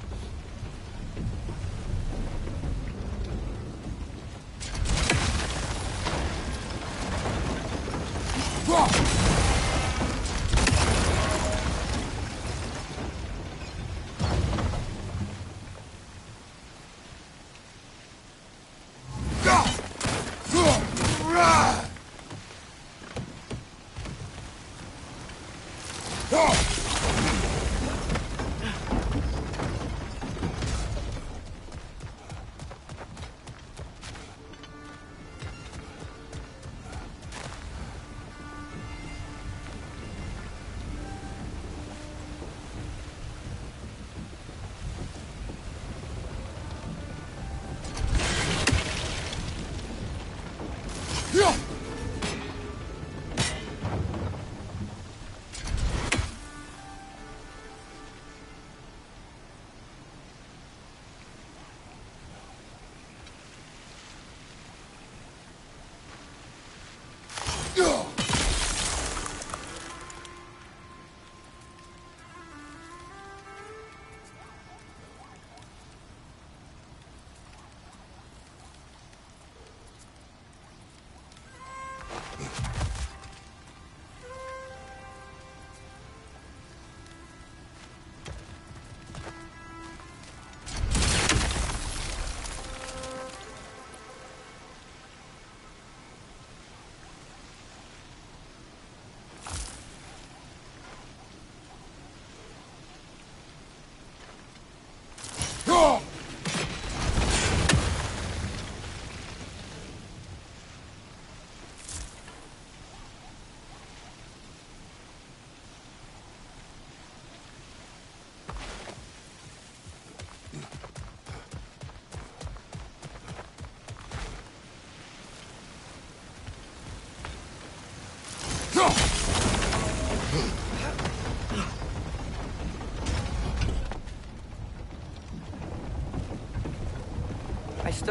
Ugh!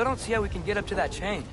still don't see how we can get up to that chain.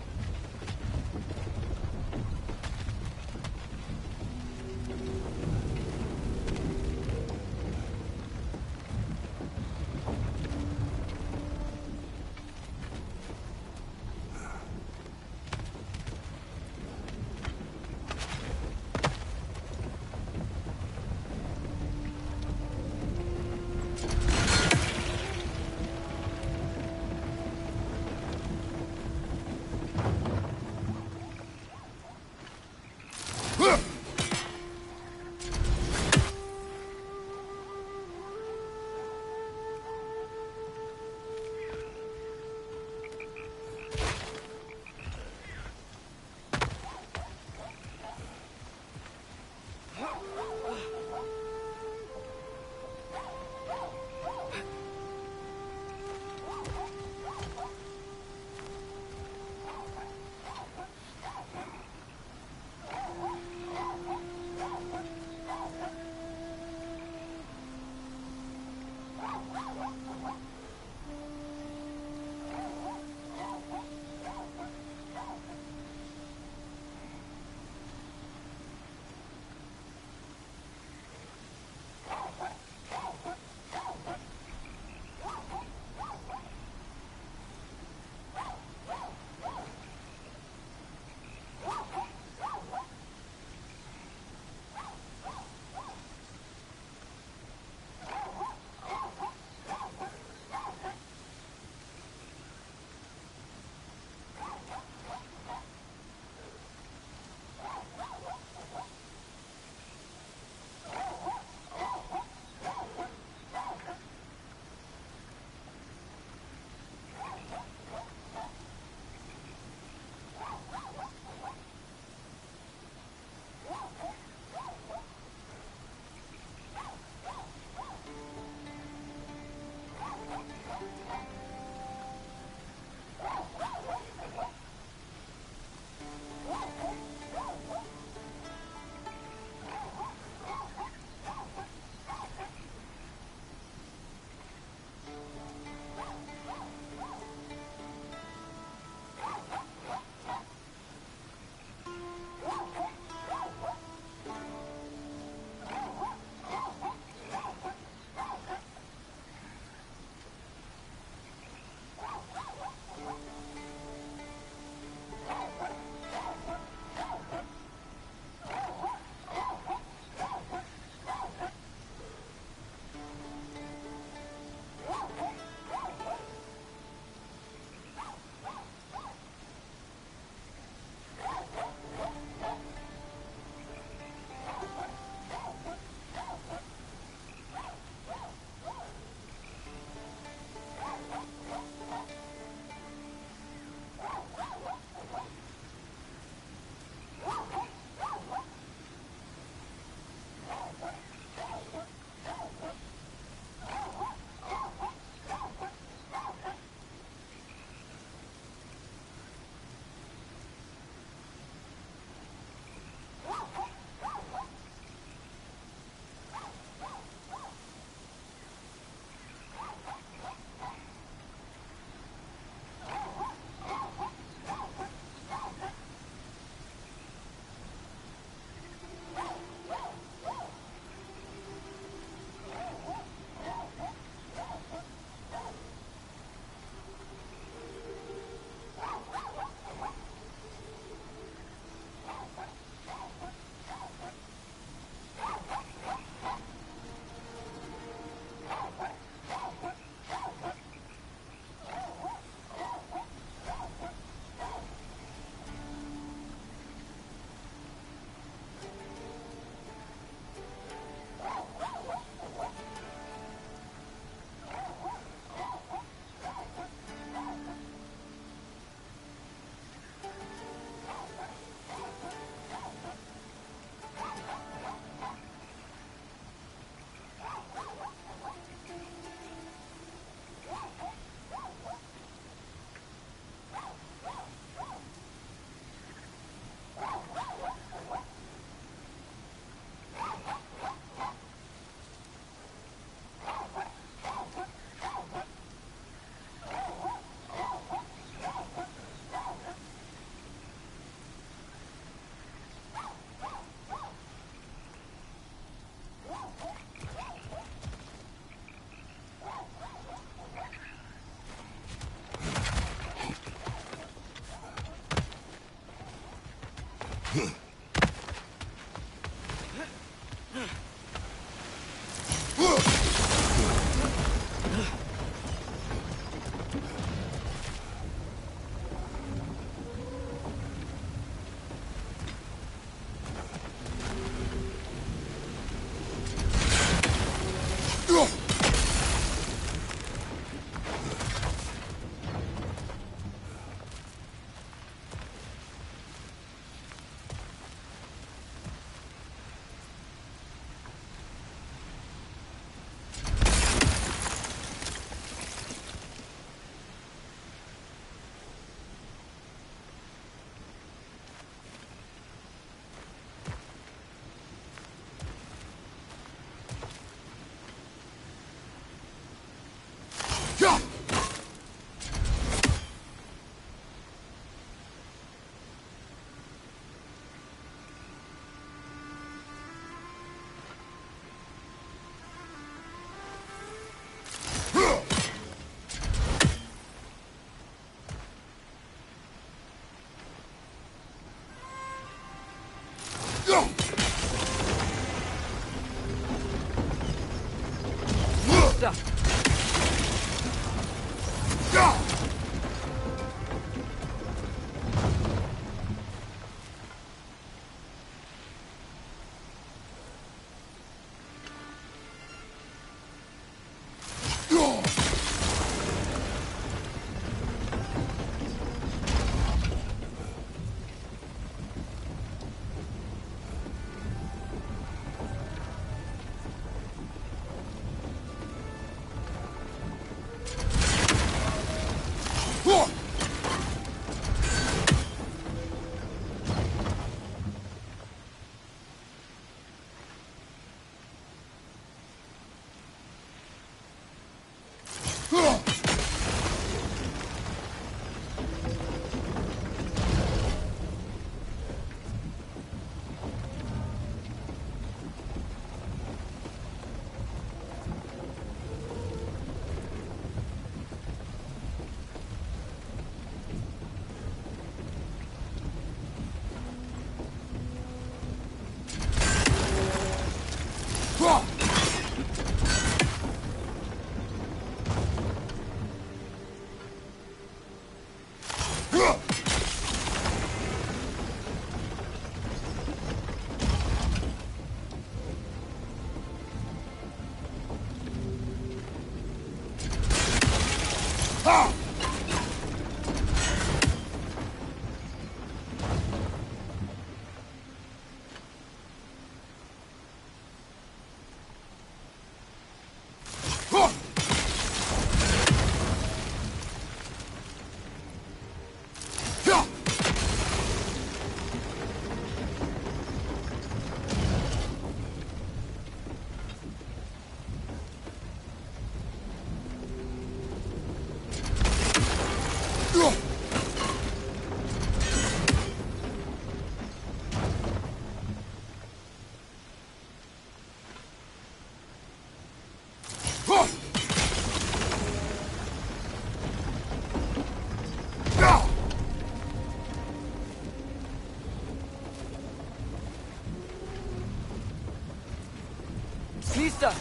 Lista!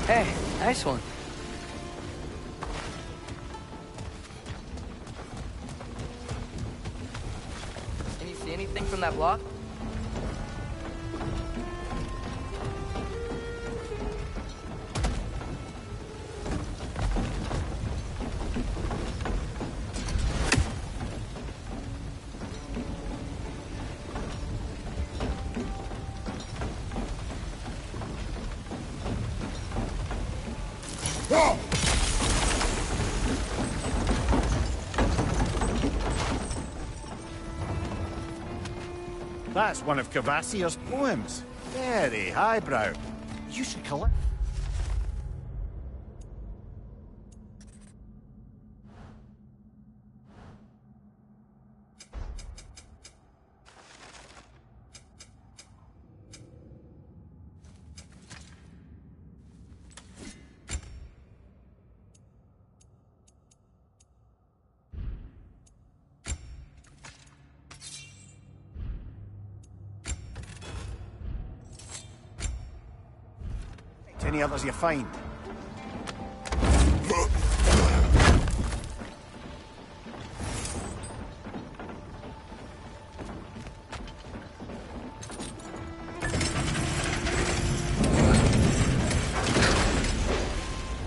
Hey, nice one. Any anything from that block? That's one of Cavassier's poems. Very highbrow. You should collect... Any others you find?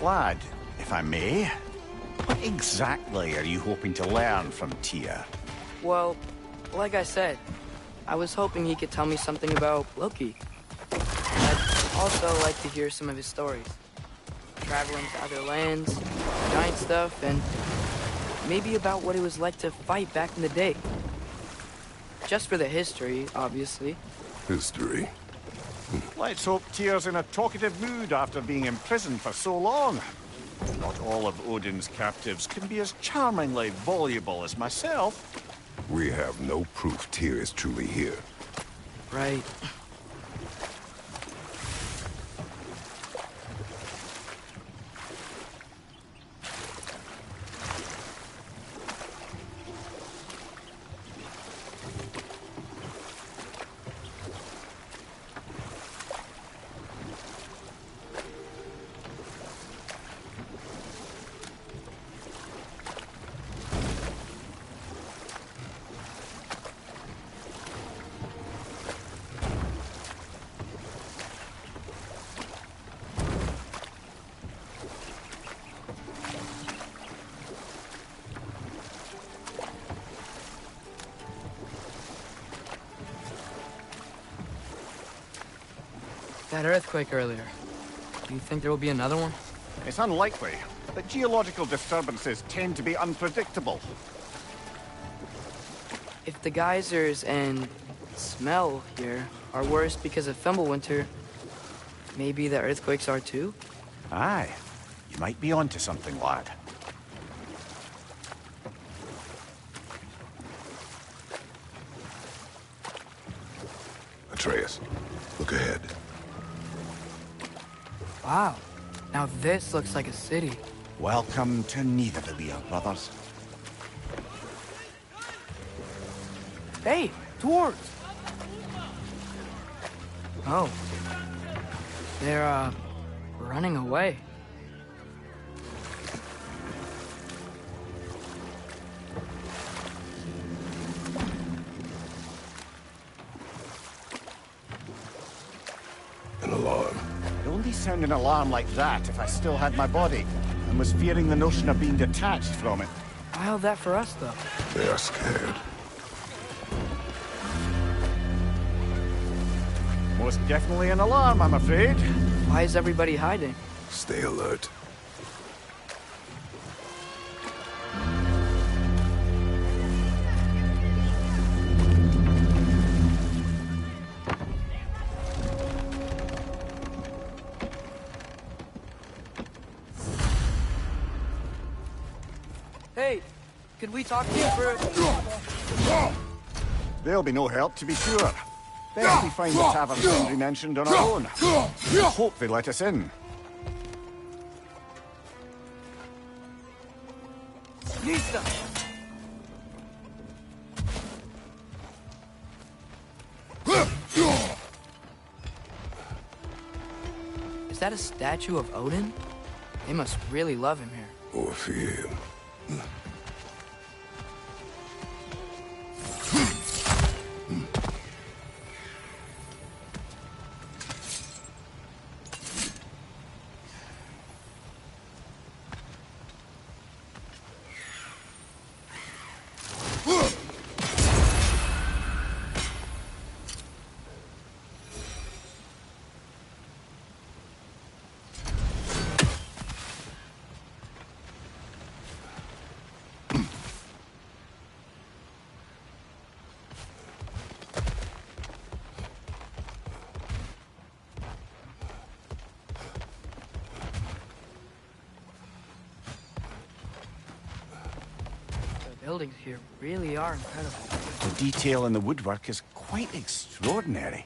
Lad, if I may, what exactly are you hoping to learn from Tyr? Well, like I said, I was hoping he could tell me something about Loki. I'd also like to hear some of his stories. Traveling to other lands, giant stuff, and maybe about what it was like to fight back in the day. Just for the history, obviously. History? Let's hope Tyr's in a talkative mood after being imprisoned for so long. Not all of Odin's captives can be as charmingly voluble as myself. We have no proof Tyr is truly here. Right. That earthquake earlier. Do you think there will be another one? It's unlikely, but geological disturbances tend to be unpredictable. If the geysers and smell here are worse because of Fimbulwinter, maybe the earthquakes are too? Aye, you might be onto something, lad. Atreus, look ahead. Wow. Now this looks like a city. Welcome to Nidavellir, brothers. Hey, dwarves! Oh. They're, running away. An alarm. I'd only sound an alarm like that if I still had my body, and was fearing the notion of being detached from it. I held that for us, though. They are scared. Most definitely an alarm, I'm afraid. Why is everybody hiding? Stay alert. Hey, could we talk to you for... There'll be no help, to be sure. Best we find the tavern Sindri mentioned on our own. Hope they let us in. Nista! Is that a statue of Odin? They must really love him here. Or fear him. buildings here really are incredible. The detail in the woodwork is quite extraordinary.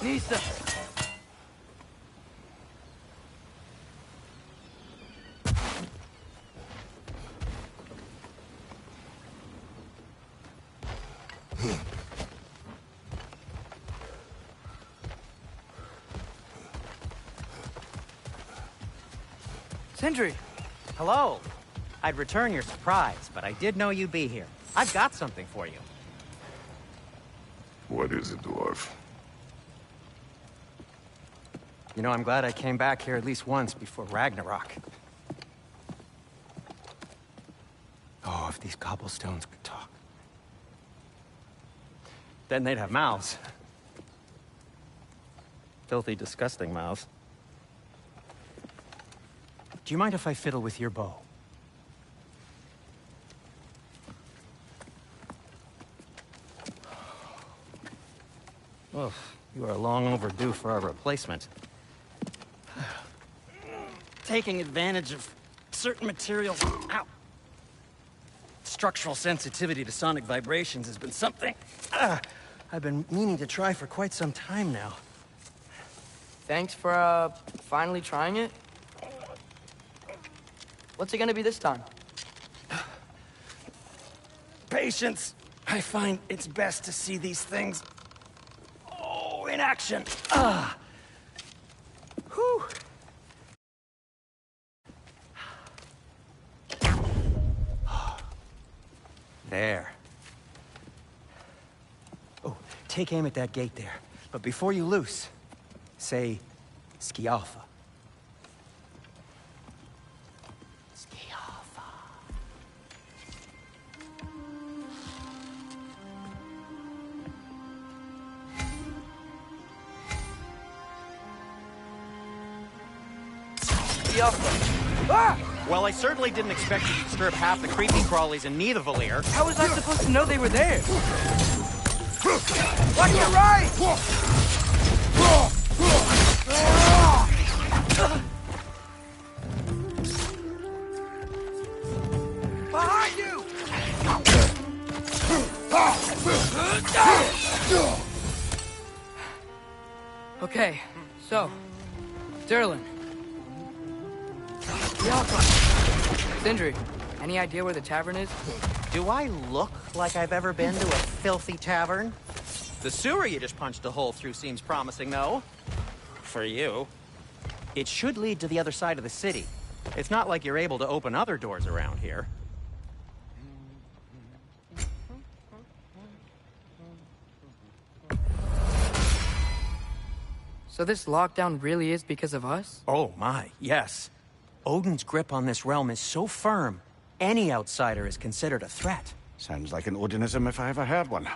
Nisa! Sindri! Hello. I'd return your surprise, but I did know you'd be here. I've got something for you. What is it, dwarf? You know, I'm glad I came back here at least once before Ragnarok. Oh, if these cobblestones could talk. Then they'd have mouths. Filthy, disgusting mouths. Do you mind if I fiddle with your bow? Oh, you are long overdue for a replacement. Taking advantage of certain materials. Ow! Structural sensitivity to sonic vibrations has been something I've been meaning to try for quite some time now. Thanks for, finally trying it. What's it gonna be this time? Patience. I find it's best to see these things, in action. Whew. There. Oh, take aim at that gate there. But before you loose, say, Skialfa. Skialfa. Ah! Well, I certainly didn't expect you to disturb half the creepy crawlies in Nidavellir. How was I supposed to know they were there? Watch your right! Behind you! Okay, so, Derlin. Sindri, any idea where the tavern is? Do I look like I've ever been to a filthy tavern? The sewer you just punched a hole through seems promising, though. For you. It should lead to the other side of the city. It's not like you're able to open other doors around here. So this lockdown really is because of us? Oh my, yes. Odin's grip on this realm is so firm, any outsider is considered a threat. Sounds like an Odinism if I ever heard one.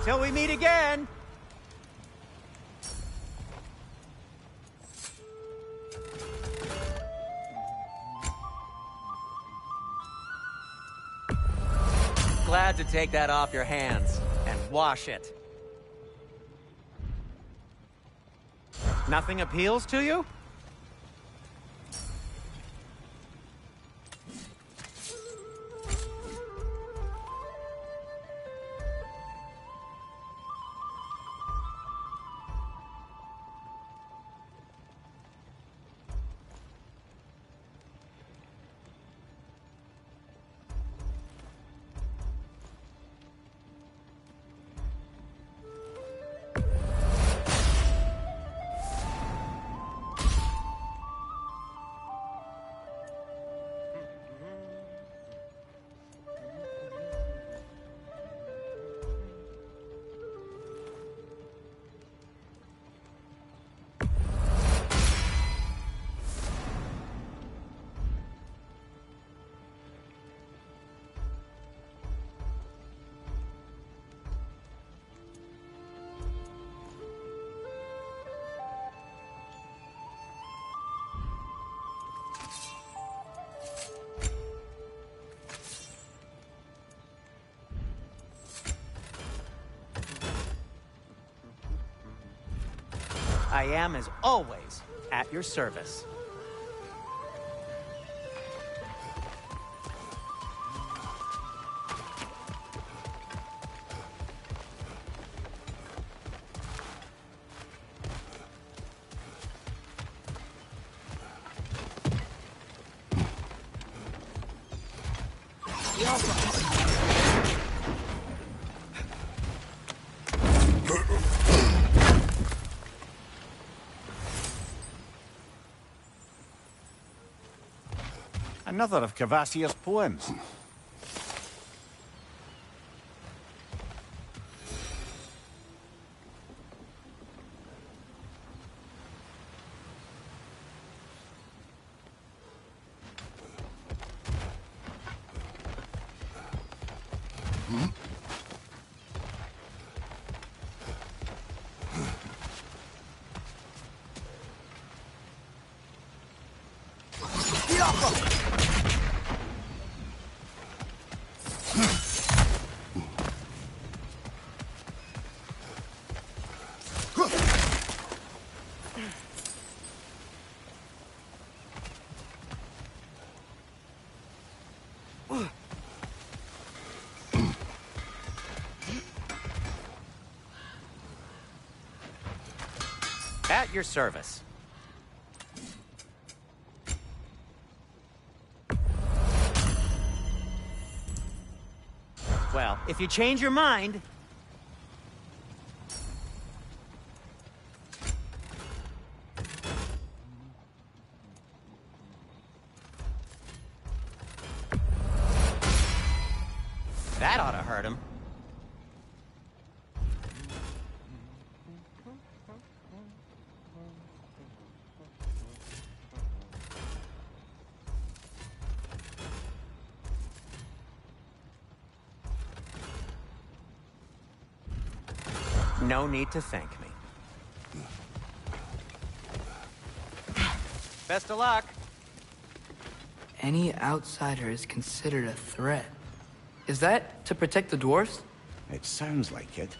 Till we meet again! Glad to take that off your hands and wash it. Nothing appeals to you? I am, as always, at your service. Another of Cavassier's poems. At your service. Well, if you change your mind... That ought to hurt him. No need to thank me. Best of luck. Any outsider is considered a threat. Is that to protect the dwarves? It sounds like it.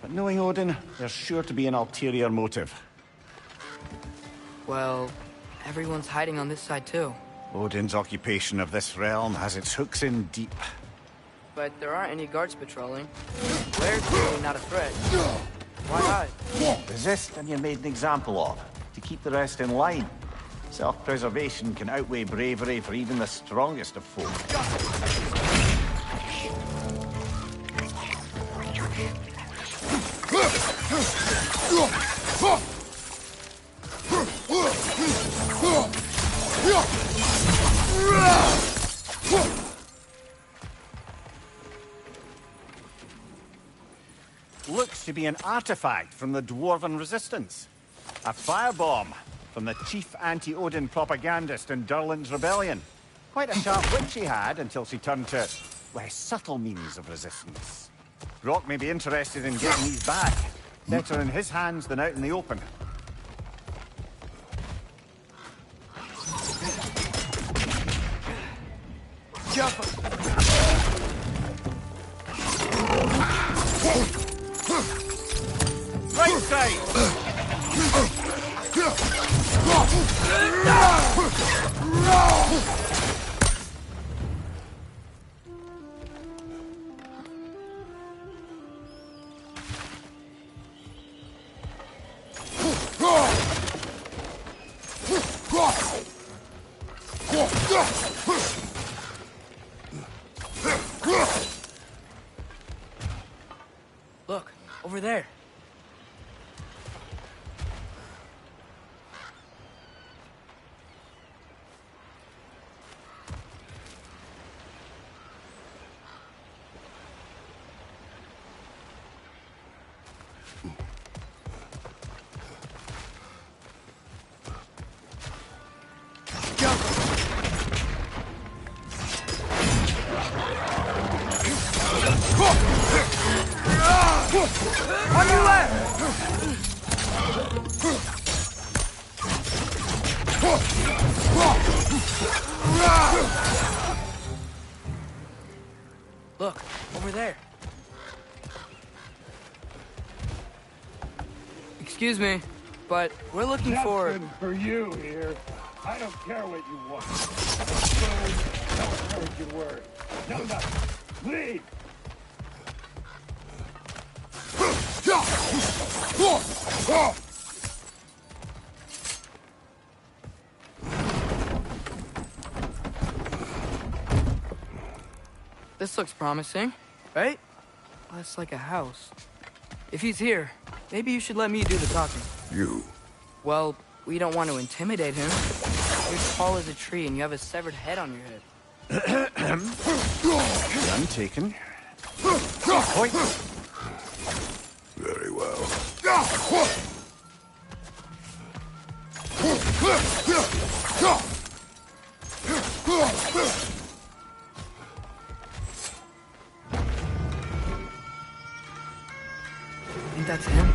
But knowing Odin, there's sure to be an ulterior motive. Well, everyone's hiding on this side too. Odin's occupation of this realm has its hooks in deep. But there aren't any guards patrolling. Blair's clearly not a threat. Why hide? Resist and you're made an example of, to keep the rest in line. Self-preservation can outweigh bravery for even the strongest of folk. Looks to be an artifact from the Dwarven Resistance. A firebomb from the chief anti-Odin propagandist in Durlin's rebellion. Quite a sharp wit she had until she turned to less subtle means of resistance. Brock may be interested in getting these back. Better in his hands than out in the open. Right side! Look, over there. On your left! Look, over there. Excuse me, but we're looking for... Nothing for you here. I don't care what you want. Food, no encouraging word. No nothing. Leave! This looks promising, right? That's like a house. If he's here, maybe you should let me do the talking. You. Well, we don't want to intimidate him. You're tall as a tree and you have a severed head on your head. Gun taken. Point. Very well. I think that's him.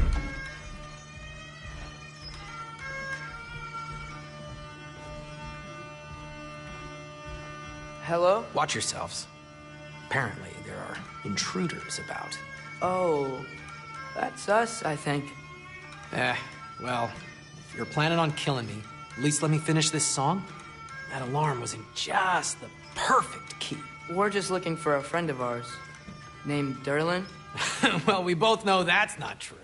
Hello? Watch yourselves. Apparently, there are intruders about. Oh, that's us, I think. Well, if you're planning on killing me, at least let me finish this song. That alarm was in just the perfect key. We're just looking for a friend of ours, named Derlin. Well, we both know that's not true.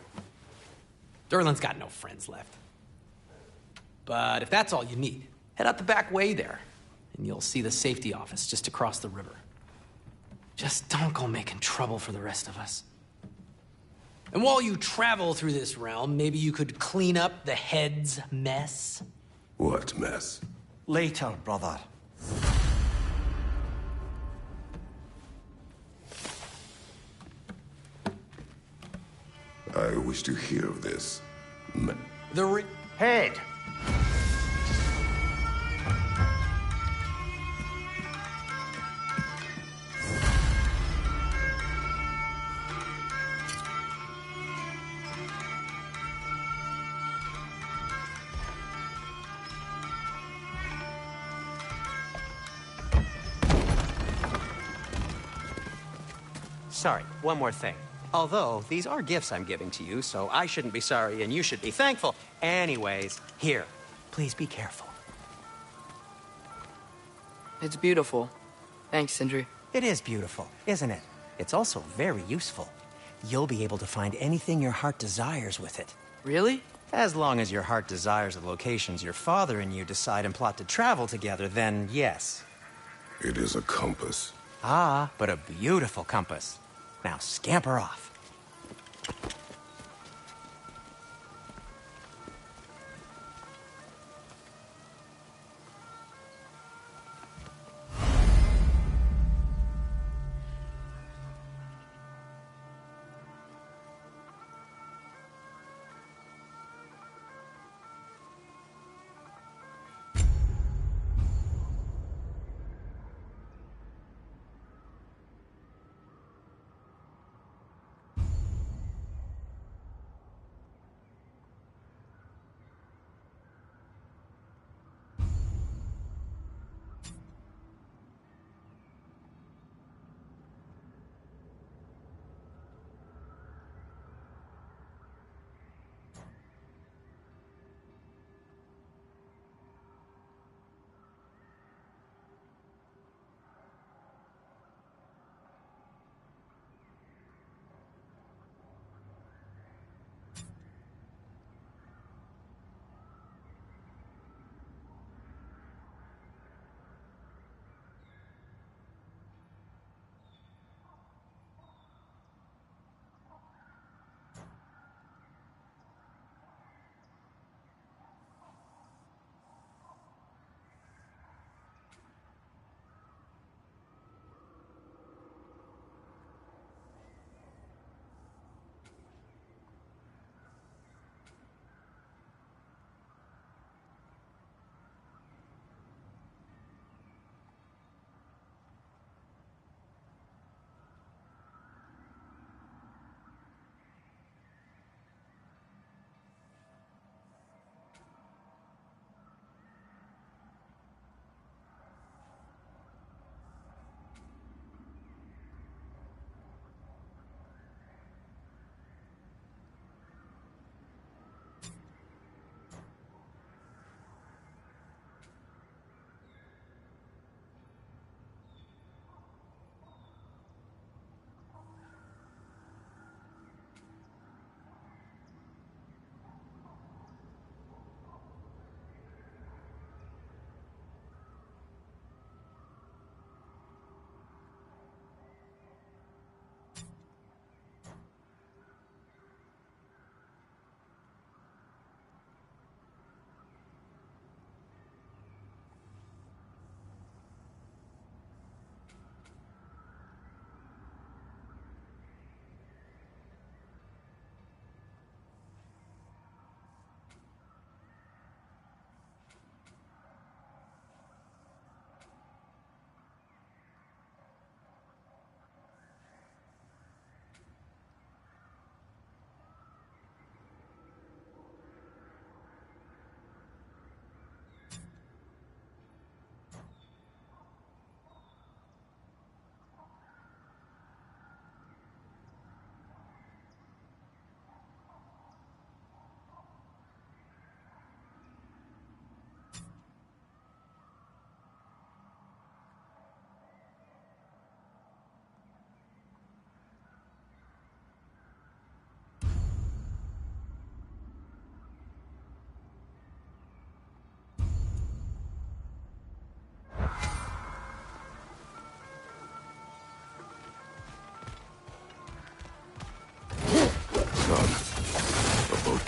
Derlin's got no friends left. But if that's all you need, head out the back way there, and you'll see the safety office just across the river. Just don't go making trouble for the rest of us. And while you travel through this realm, maybe you could clean up the head's mess? What mess? Later, brother. I wish to hear of this. Head. Sorry, one more thing. Although, these are gifts I'm giving to you, so I shouldn't be sorry and you should be thankful. Anyways, here, please be careful. It's beautiful. Thanks, Sindri. It is beautiful, isn't it? It's also very useful. You'll be able to find anything your heart desires with it. Really? As long as your heart desires the locations your father and you decide and plot to travel together, then yes. It is a compass. Ah, but a beautiful compass. Now scamper off.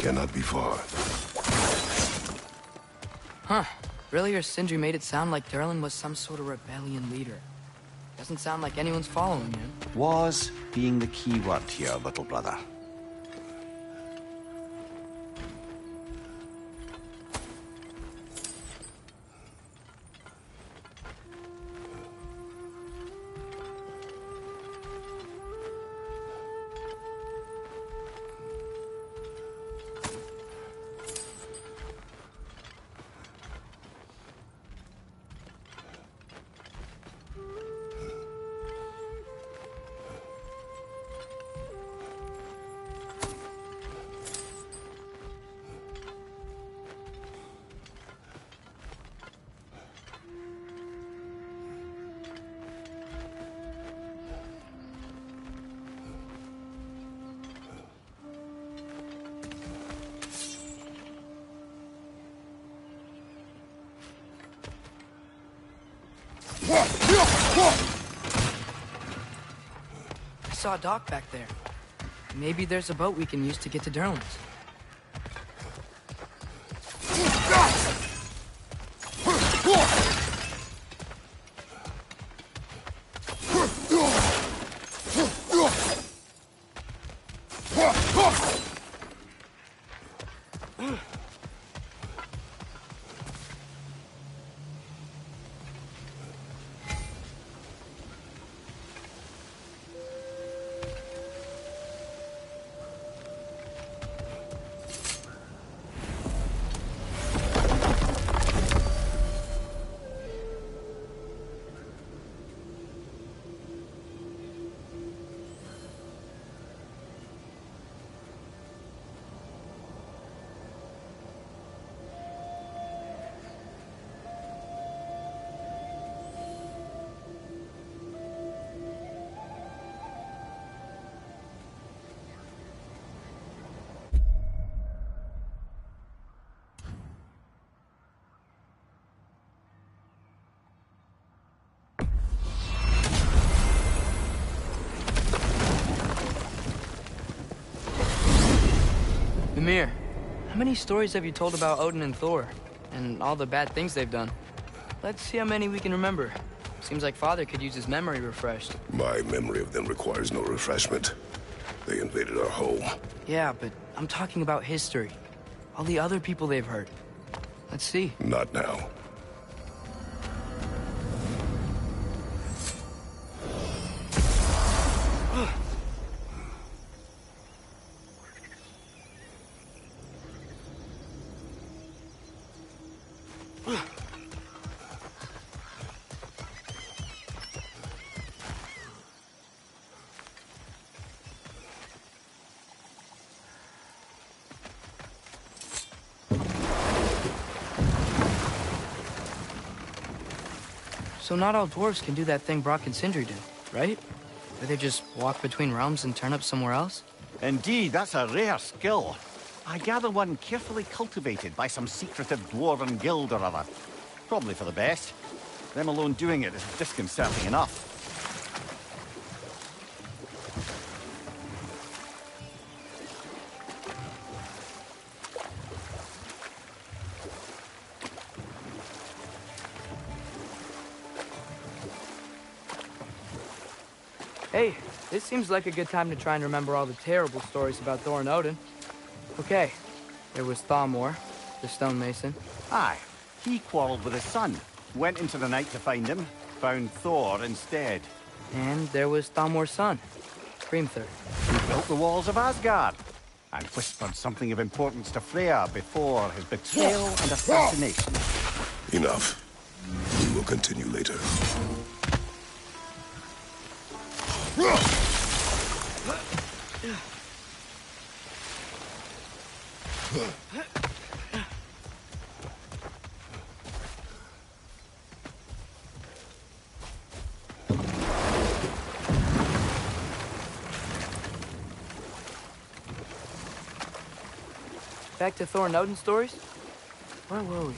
cannot be far. Huh. Earlier, Sindri made it sound like Durlin was some sort of rebellion leader. Doesn't sound like anyone's following him. Was being the key word here, little brother. I saw a dock back there. Maybe there's a boat we can use to get to Durlin's. Mimir, how many stories have you told about Odin and Thor? And all the bad things they've done? Let's see how many we can remember. Seems like Father could use his memory refreshed. My memory of them requires no refreshment. They invaded our home. Yeah, but I'm talking about history. All the other people they've hurt. Let's see. Not now. So not all dwarves can do that thing Brock and Sindri do, right? Where they just walk between realms and turn up somewhere else? Indeed, that's a rare skill. I gather one carefully cultivated by some secretive dwarven guild or other. Probably for the best. Them alone doing it is disconcerting enough. Hey, this seems like a good time to try and remember all the terrible stories about Thor and Odin. Okay, there was Thamor, the stonemason. Aye, he quarreled with his son. Went into the night to find him, found Thor instead. And there was Thamor's son, Hrimthur. He built the walls of Asgard, and whispered something of importance to Freya before his betrayal and assassination. Enough. We will continue later. Back to Thor and Odin stories? Where were we?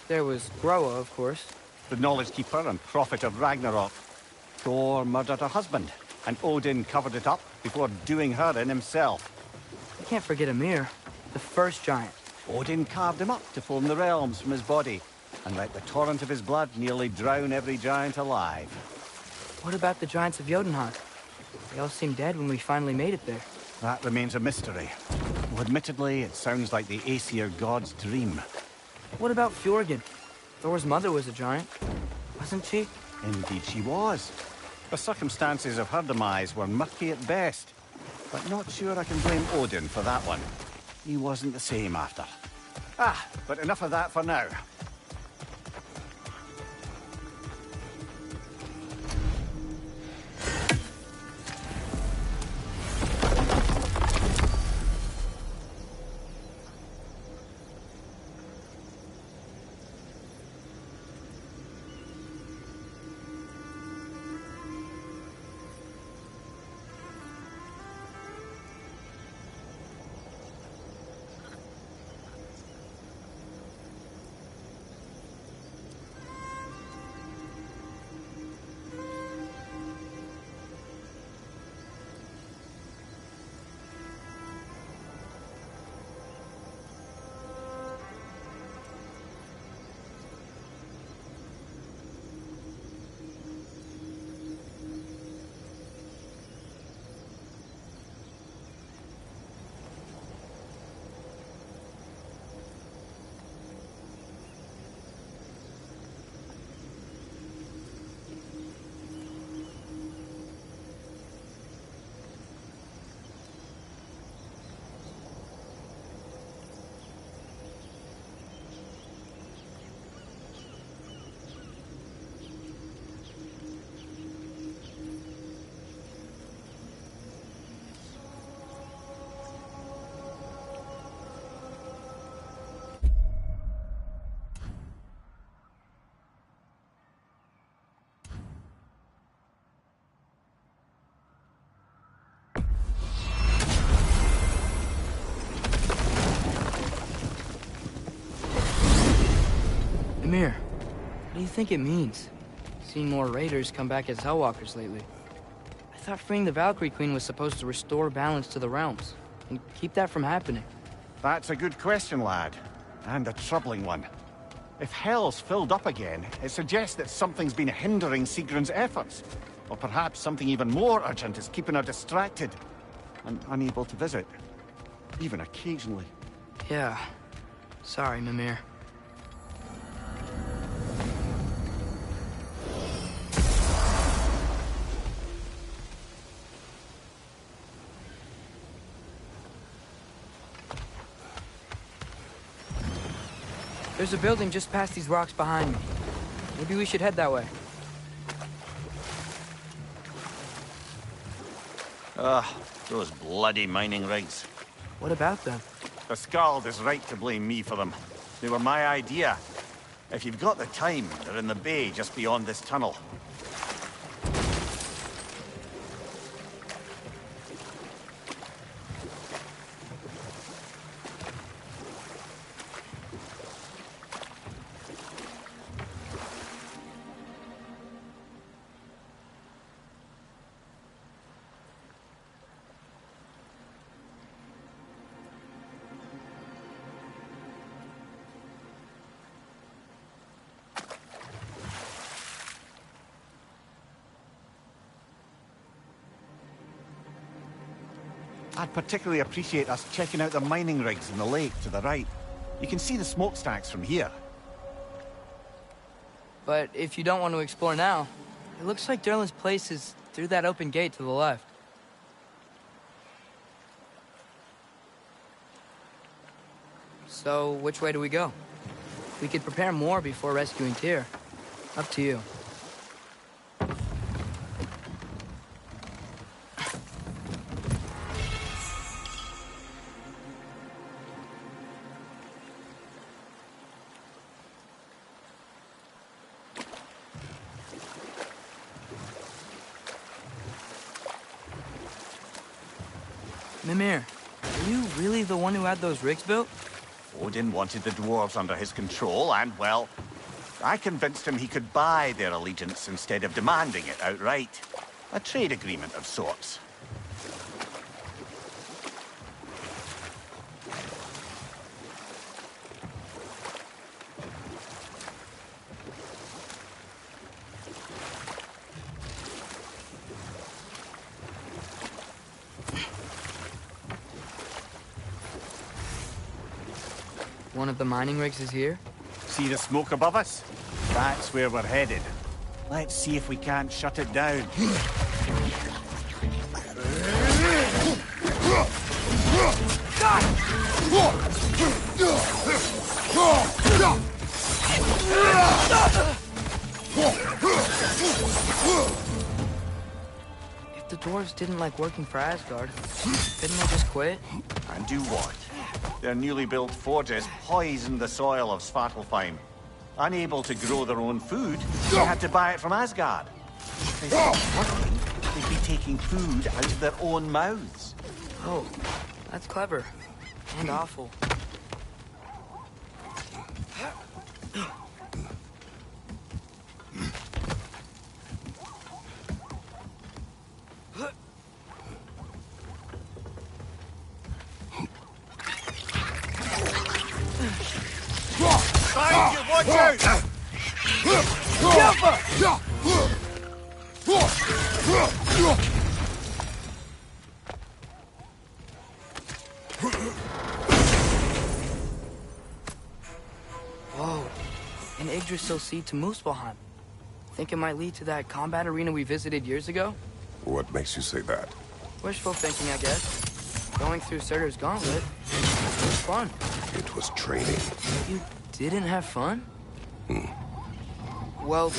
There was Groa, of course. The knowledge keeper and prophet of Ragnarok. Thor murdered her husband, and Odin covered it up before doing her in himself. I can't forget Ymir. The first giant. Odin carved him up to form the realms from his body, and let the torrent of his blood nearly drown every giant alive. What about the giants of Jotunheim? They all seemed dead when we finally made it there. That remains a mystery. Well, admittedly, it sounds like the Aesir god's dream. What about Fjorgyn? Thor's mother was a giant, wasn't she? Indeed she was. The circumstances of her demise were murky at best, but not sure I can blame Odin for that one. He wasn't the same after. But enough of that for now. Mimir, what do you think it means? Seen more raiders come back as Hellwalkers lately. I thought freeing the Valkyrie Queen was supposed to restore balance to the realms, and keep that from happening. That's a good question, lad. And a troubling one. If Hell's filled up again, it suggests that something's been hindering Sigrun's efforts. Or perhaps something even more urgent is keeping her distracted and unable to visit. Even occasionally. Yeah. Sorry, Mimir. There's a building just past these rocks behind me. Maybe we should head that way. Those bloody mining rigs. What about them? The Skald is right to blame me for them. They were my idea. If you've got the time, they're in the bay just beyond this tunnel. I'd particularly appreciate us checking out the mining rigs in the lake to the right. You can see the smokestacks from here. But if you don't want to explore now, it looks like Derlin's place is through that open gate to the left. So, which way do we go? We could prepare more before rescuing Tyr. Up to you. Mimir, are you really the one who had those rigs built? Odin wanted the dwarves under his control, and, well, I convinced him he could buy their allegiance instead of demanding it outright. A trade agreement of sorts. one of the mining rigs is here? See the smoke above us? That's where we're headed. Let's see if we can't shut it down. If the dwarves didn't like working for Asgard, couldn't they just quit? And do what? Their newly built forges poisoned the soil of Svartalfheim. Unable to grow their own food, they had to buy it from Asgard. If they stopped working, they'd be taking food out of their own mouths. Oh, that's clever. And awful. Behind you, watch out! Whoa, an Yggdrasil seed to Muspelheim. Think it might lead to that combat arena we visited years ago? What makes you say that? Wishful thinking, I guess. Going through Surtur's gauntlet, it was fun. It was training. You didn't have fun? Well,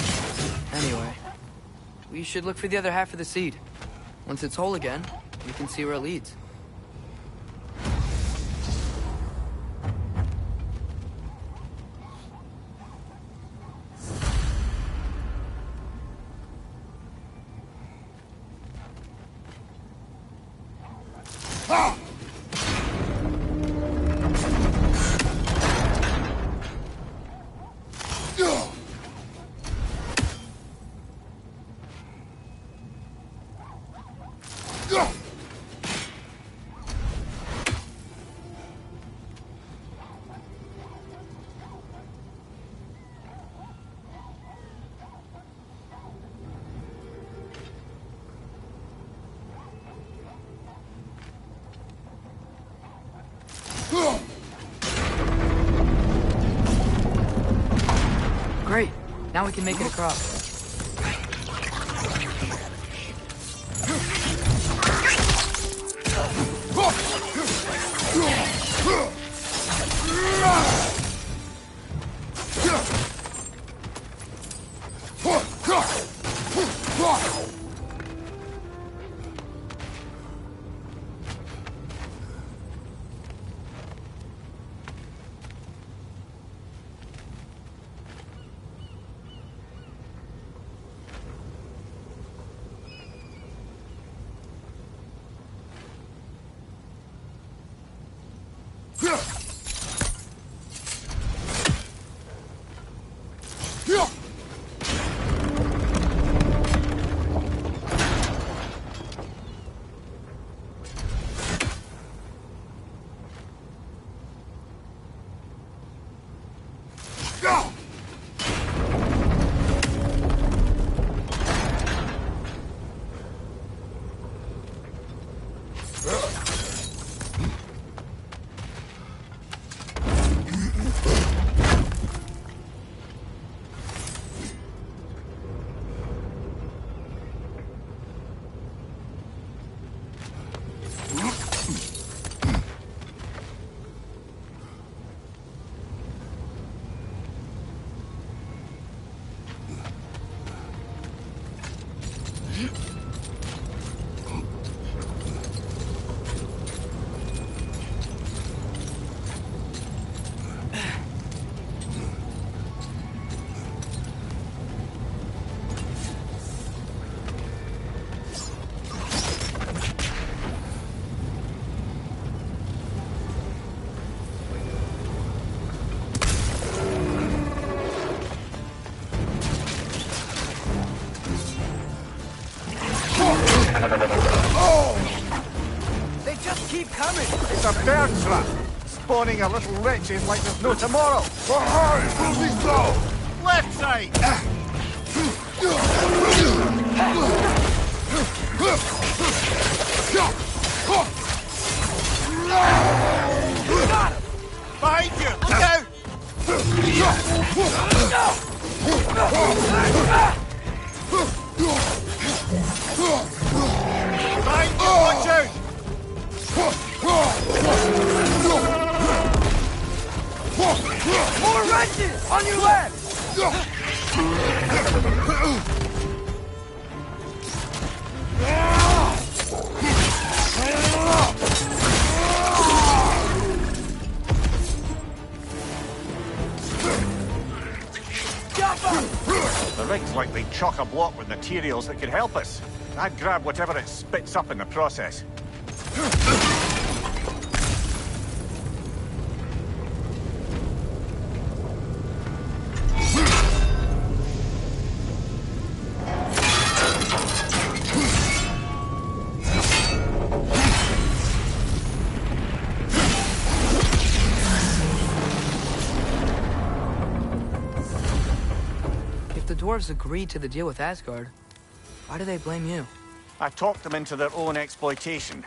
anyway. We should look for the other half of the seed. Once it's whole again, we can see where it leads. Great. Now we can make it across. They just keep coming! It's a bird trap! Spawning a little witches like there's no tomorrow! Behind! Moving slow! Left side! Behind you! Look out! On your left! The rig's likely chock-a-block with materials that could help us. I'd grab whatever it spits up in the process. If the dwarves agreed to the deal with Asgard, why do they blame you? I talked them into their own exploitation.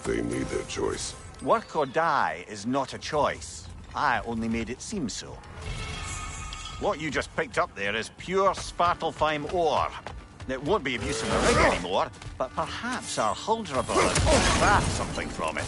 They made their choice. Work or die is not a choice. I only made it seem so. What you just picked up there is pure Svartalfheim ore. It won't be of use in the rig anymore, but perhaps our Huldra bullet will craft something from it.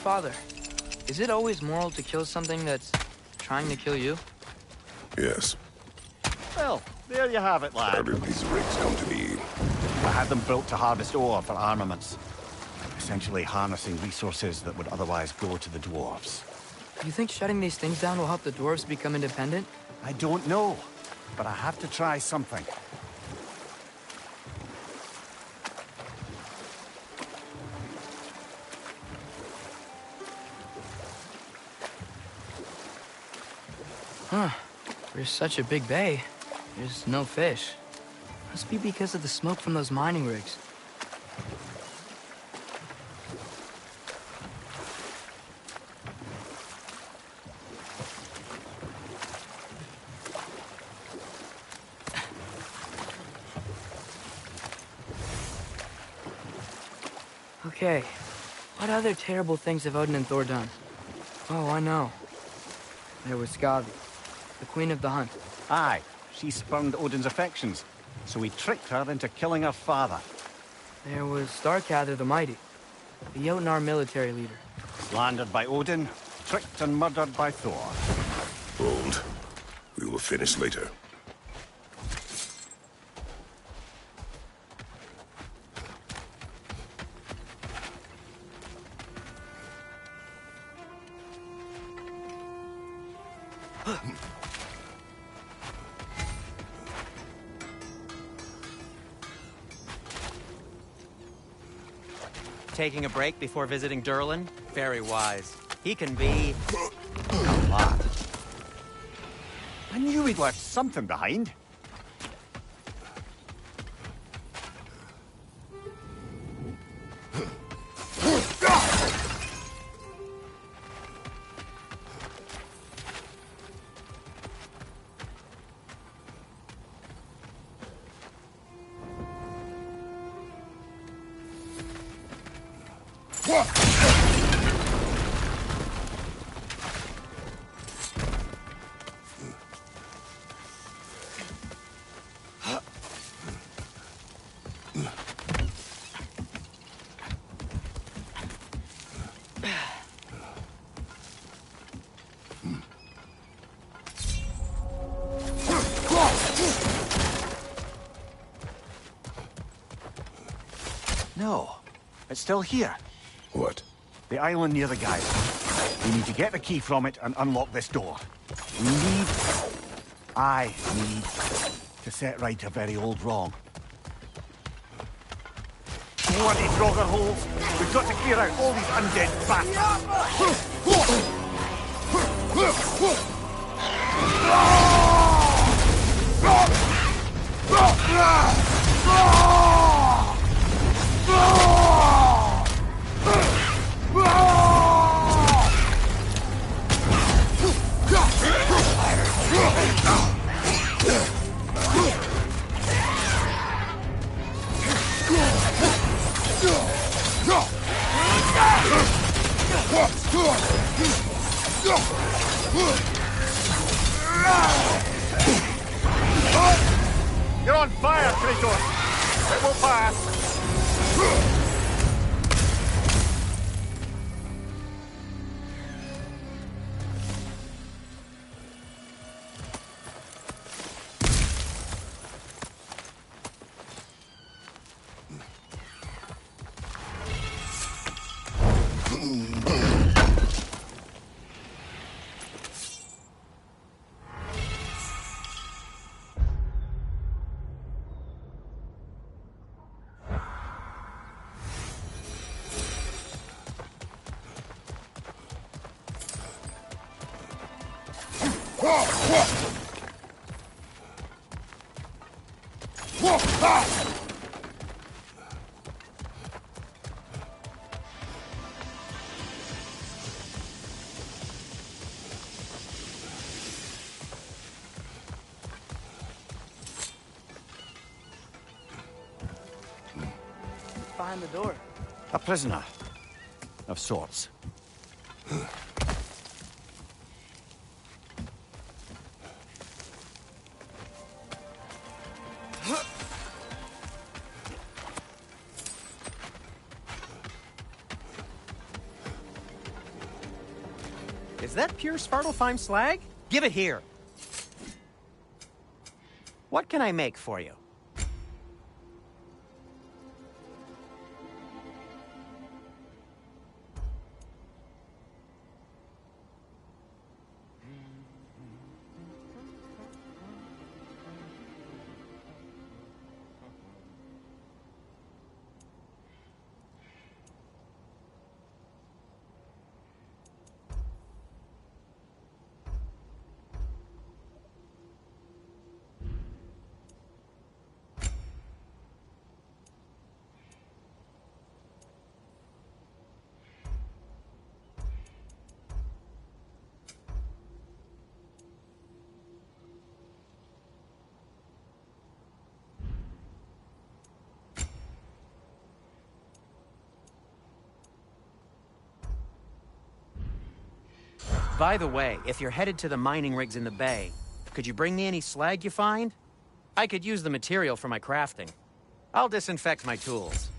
Father, is it always moral to kill something that's trying to kill you? Yes. Well, there you have it, How lad. did these rigs come to be? I had them built to harvest ore for armaments. Essentially harnessing resources that would otherwise go to the dwarves. You think shutting these things down will help the dwarves become independent? I don't know, but I have to try something. Huh. There's such a big bay. There's no fish. Must be because of the smoke from those mining rigs. Okay. What other terrible things have Odin and Thor done? Oh, I know. There was Skavi, the queen of the hunt. Aye, she spurned Odin's affections, so he tricked her into killing her father. There was Starkather the Mighty, the Jotnar military leader. Slandered by Odin, tricked and murdered by Thor. Hold. We will finish later. Taking a break before visiting Durlin? Very wise. He can be a lot. I knew he'd left something behind. No. It's still here. What? The island near the geyser. We need to get the key from it and unlock this door. I need to set right a very old wrong. Bloody Draugr holes! We've got to clear out all these undead bastards! You're on fire, Kratos! It will pass! Behind the door. A prisoner. Of sorts. Is that pure Svartalfheim slag? Give it here. What can I make for you? By the way, if you're headed to the mining rigs in the bay, could you bring me any slag you find? I could use the material for my crafting. I'll disinfect my tools.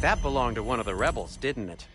That belonged to one of the rebels, didn't it?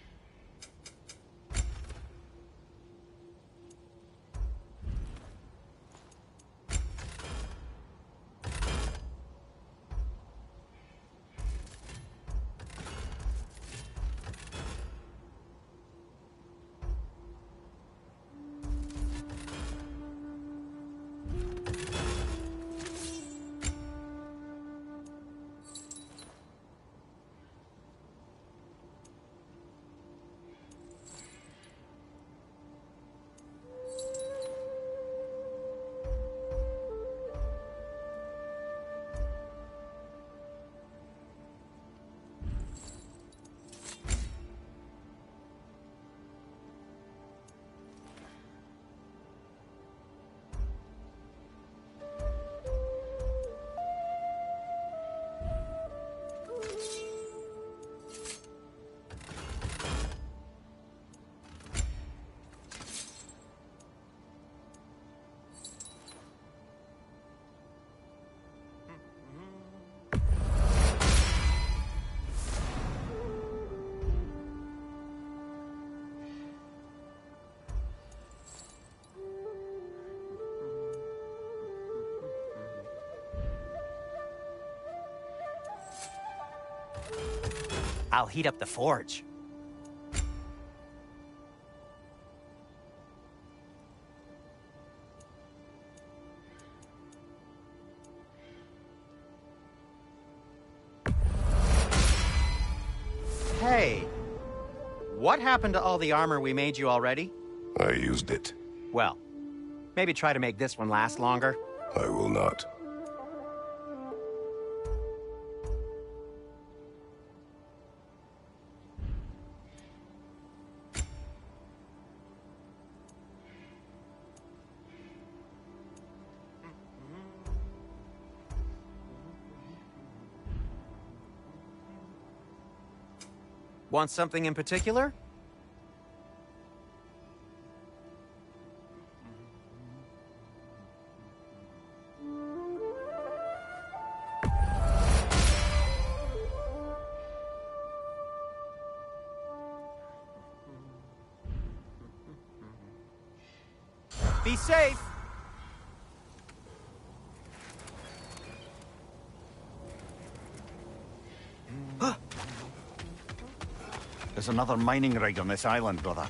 I'll heat up the forge. Hey, what happened to all the armor we made you already? I used it. Well, maybe try to make this one last longer. I will not. Want something in particular? Be safe! There's another mining rig on this island, brother.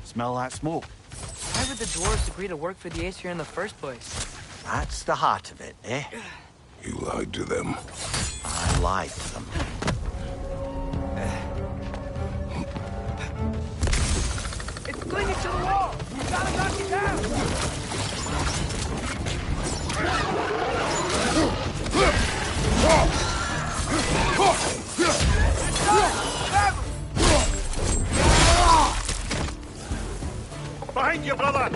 Smell that smoke? Why would the dwarves agree to work for the Aesir in the first place? That's the heart of it, eh? You lied to them. I lied to them. It's clinging to the wall! You gotta knock it down! Behind you, brother!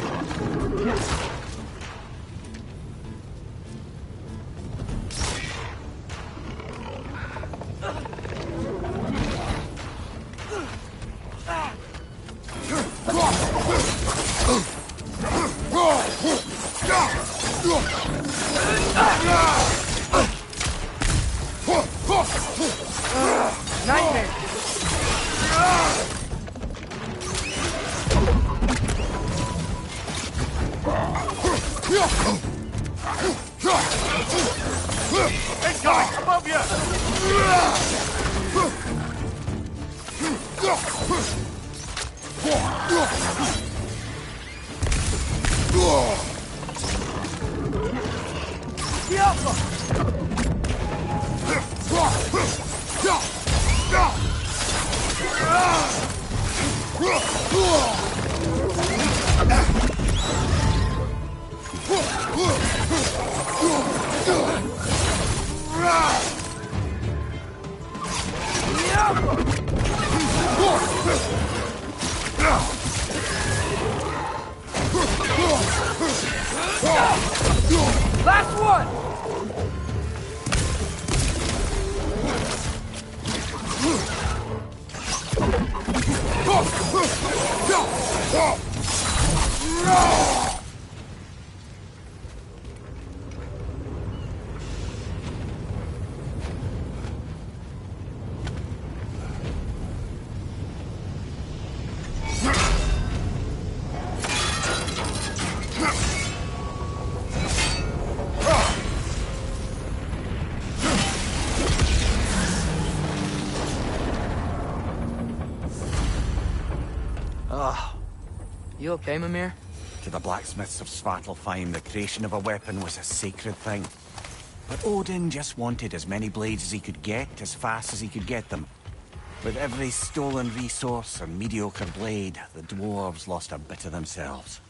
Nightmare! Incoming! Above you! Last one! You okay, Mimir? To the blacksmiths of Svartalfheim, the creation of a weapon was a sacred thing. But Odin just wanted as many blades as he could get, as fast as he could get them. With every stolen resource and mediocre blade, the dwarves lost a bit of themselves.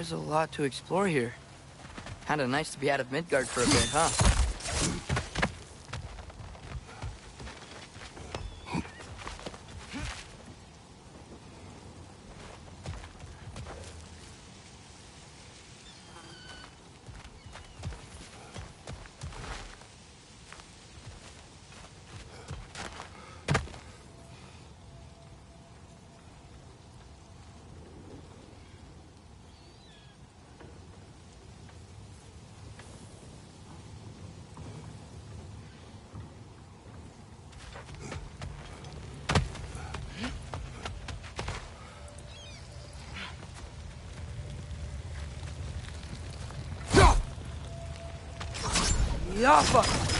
There's a lot to explore here. Kinda nice to be out of Midgard for a bit, huh? Yaffa!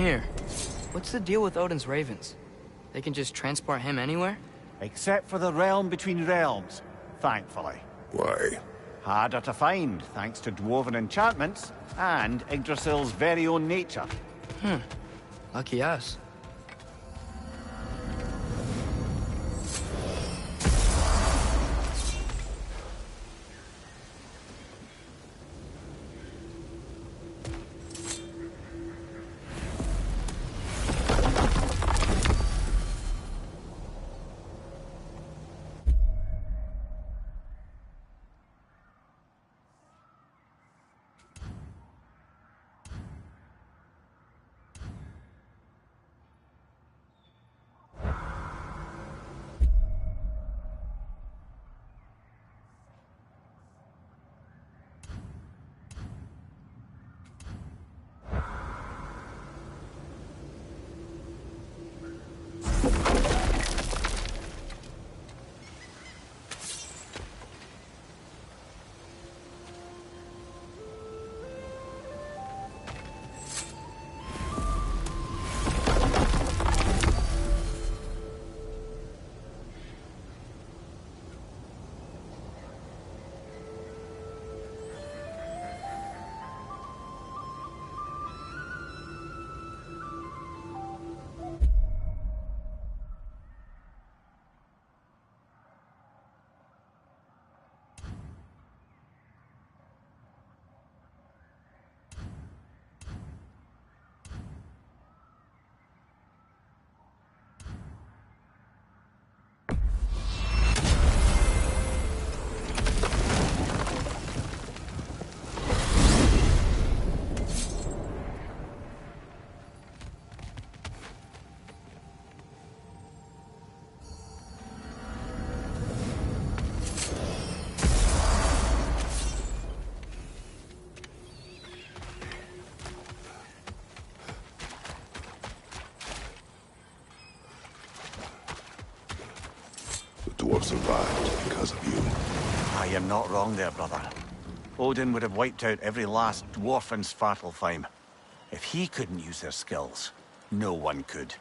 here. What's the deal with Odin's ravens? They can just transport him anywhere? Except for the realm between realms, thankfully. Why? Harder to find, thanks to dwarven enchantments and Yggdrasil's very own nature. Lucky us. Dwarf survived because of you. I am not wrong there, brother. Odin would have wiped out every last dwarf in Svartalfheim. If he couldn't use their skills, no one could.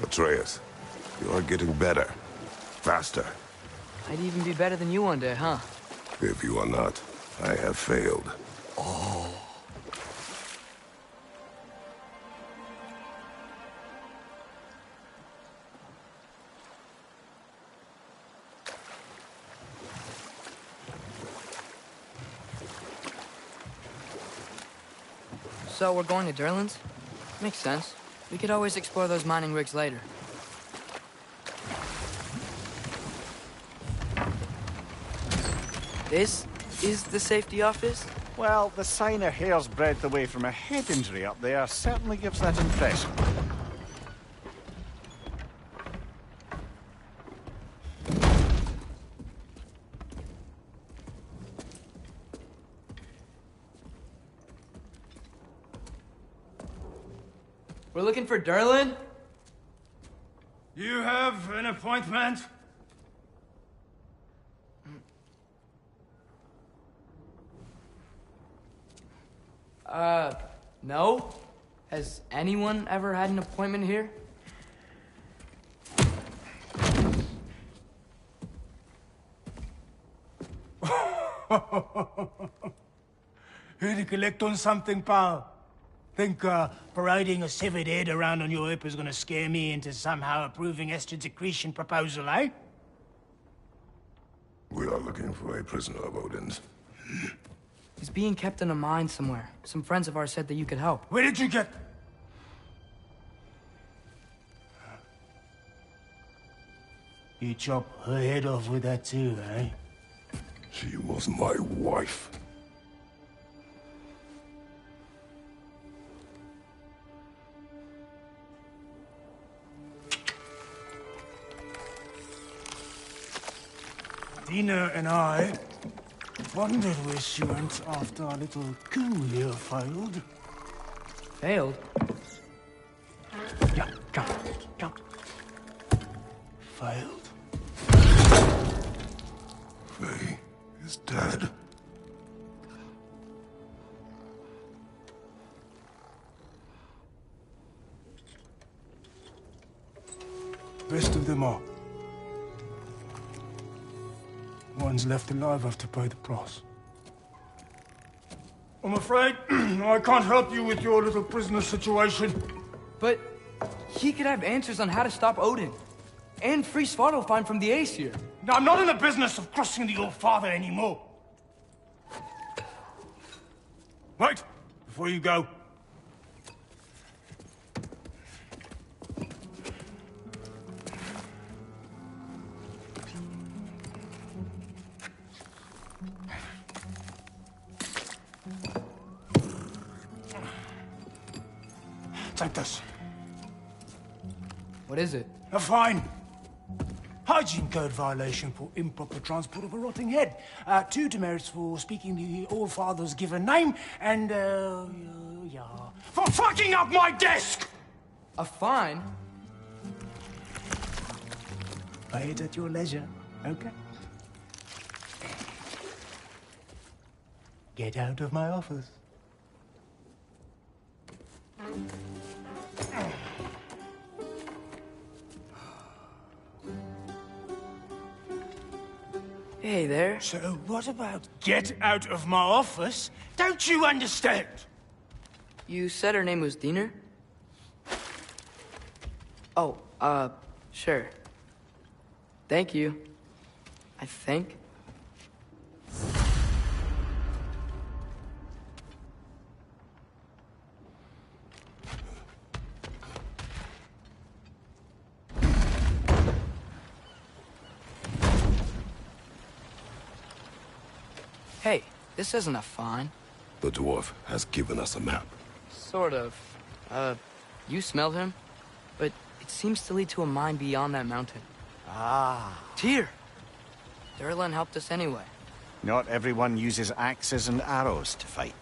Atreus, you are getting better. Faster. I'd even be better than you one day, huh? If you are not, I have failed. So we're going to Durlin's? Makes sense. We could always explore those mining rigs later. This is the safety office? Well, the sign a hair's breadth away from a head injury up there certainly gives that impression. We're looking for Durlin? You have an appointment? No? Has anyone ever had an appointment here? Here to collect on something, pal? Think parading a severed head around on your hip is gonna scare me into somehow approving Esther's accretion proposal, eh? We are looking for a prisoner of Odin's. He's being kept in a mine somewhere. Some friends of ours said that you could help. Where did you get... You chop her head off with that too, eh? She was my wife. Dina and I wondered where she went after our little coup here failed. Failed? Yeah, come. Failed? Faye is dead. Rest of them are. Ones left alive have to pay the price. I'm afraid I can't help you with your little prisoner situation. But he could have answers on how to stop Odin. And free Svartalfheim from the Aesir. Now, I'm not in the business of crossing the old father anymore. Wait, before you go. Take this. What is it? A fine. Hygiene code violation for improper transport of a rotting head. 2 demerits for speaking the All-Father's given name, and, yeah... for fucking up my desk! A fine? Pay it at your leisure, okay? Get out of my office. Hey there. So what about get out of my office? Don't you understand? You said her name was Diener? Oh, sure. Thank you. I think. Hey, this isn't a fine. The dwarf has given us a map. Sort of. You smelled him? But it seems to lead to a mine beyond that mountain. Ah. Tyr! Durlin helped us anyway. Not everyone uses axes and arrows to fight.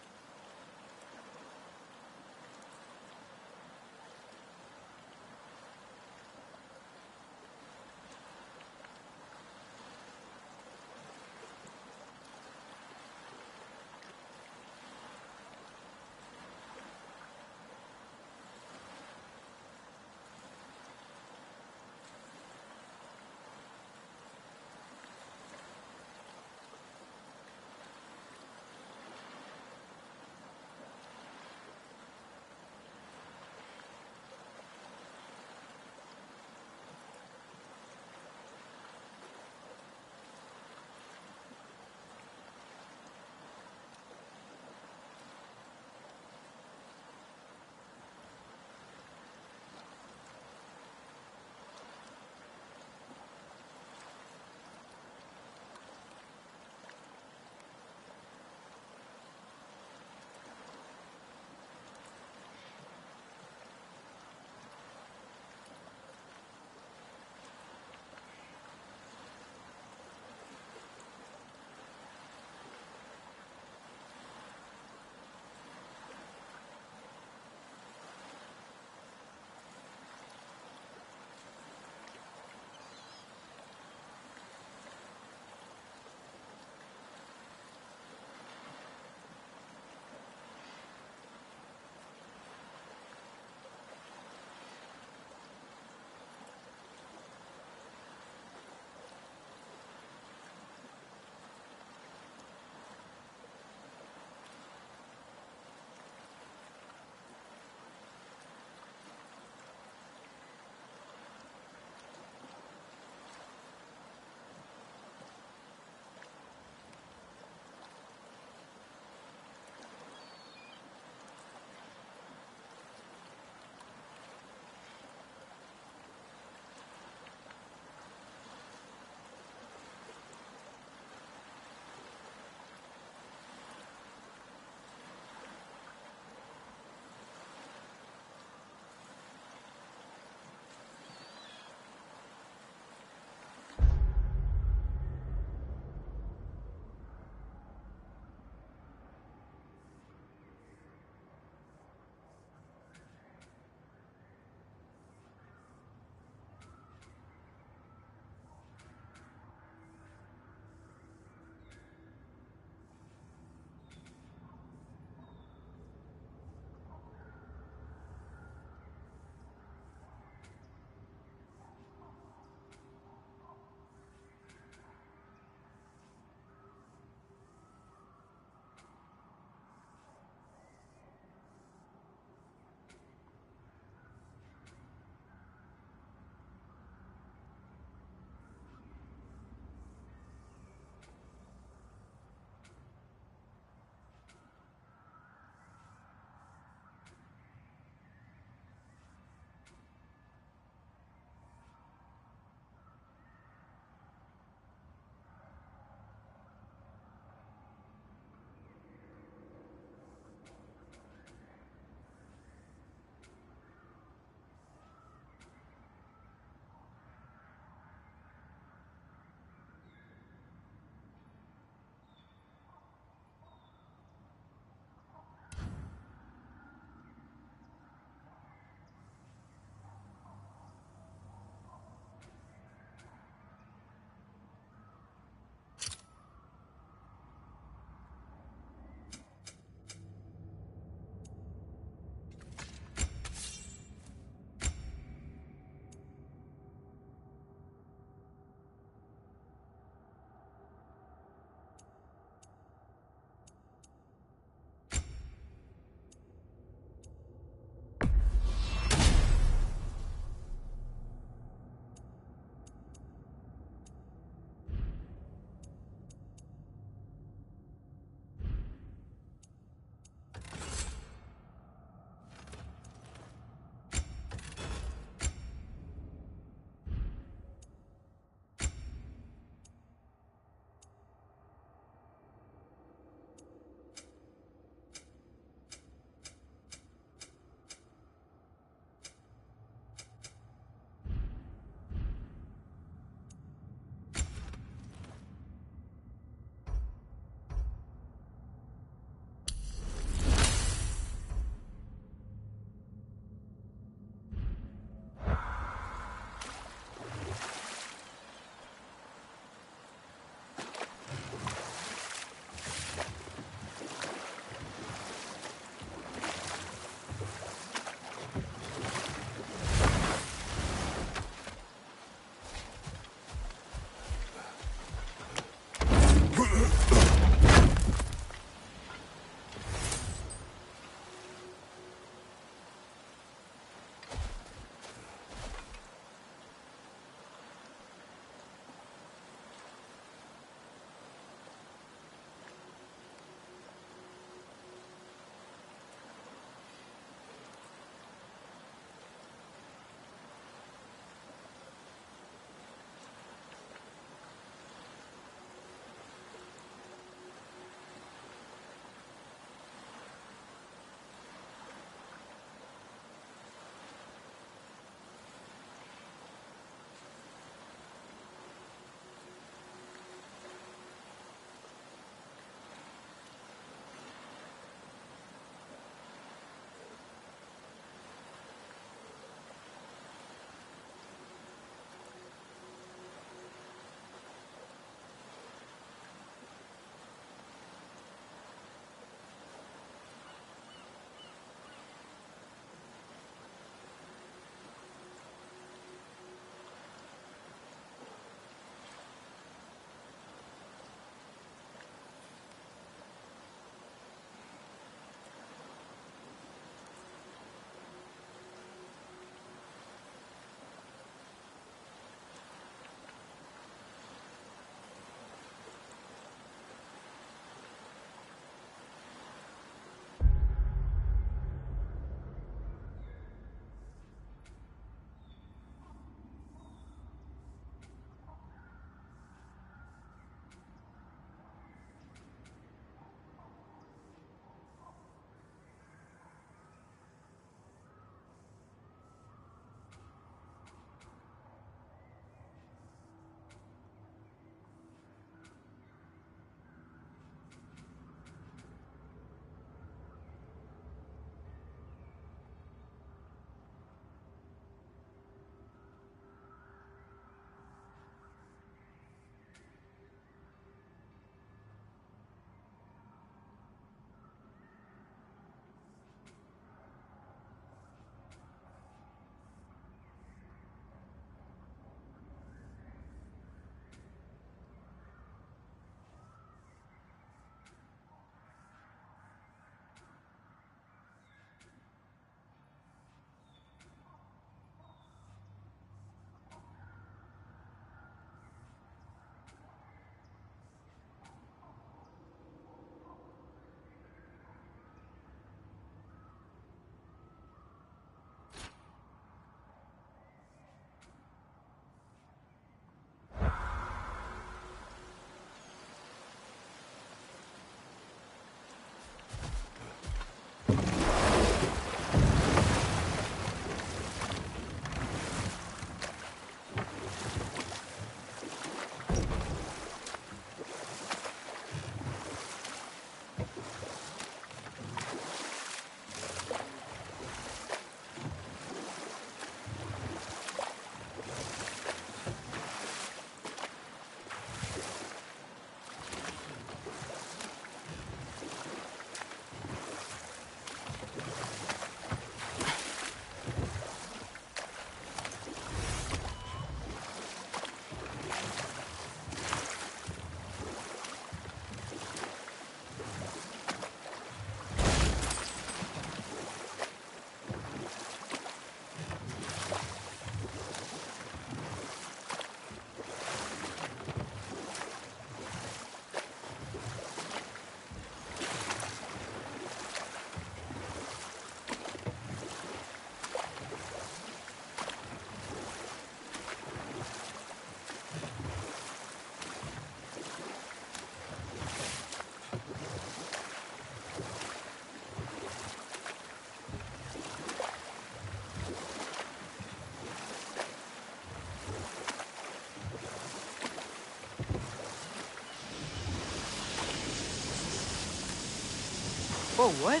Whoa, what?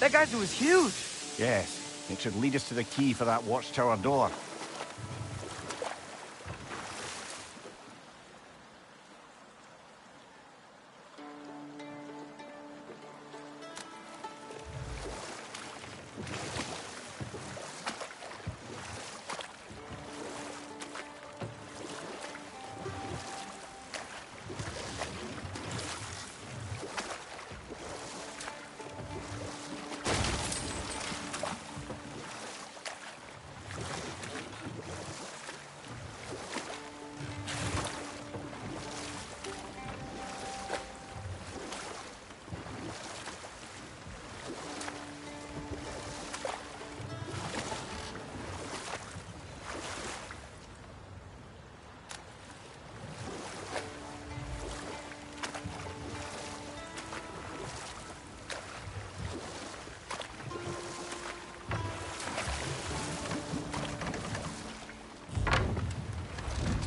That geyser was huge! Yes, it should lead us to the key for that watchtower door.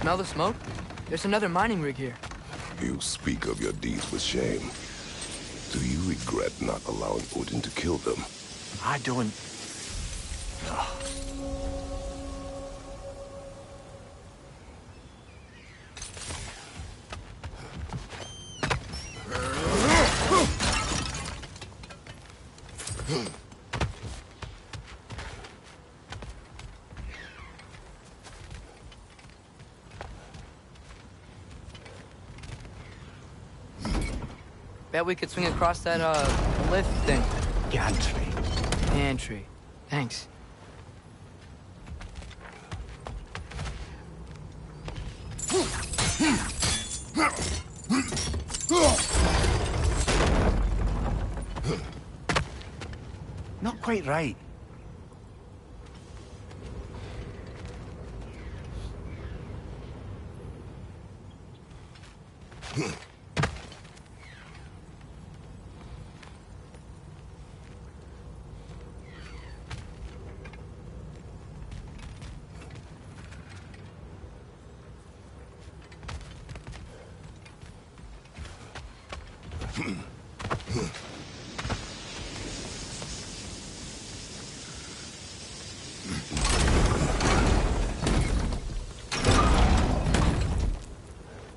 Smell the smoke? There's another mining rig here. You speak of your deeds with shame. Do you regret not allowing Odin to kill them? I don't... Bet we could swing across that, lift thing. Gantry. Pantry. Thanks. Not quite right.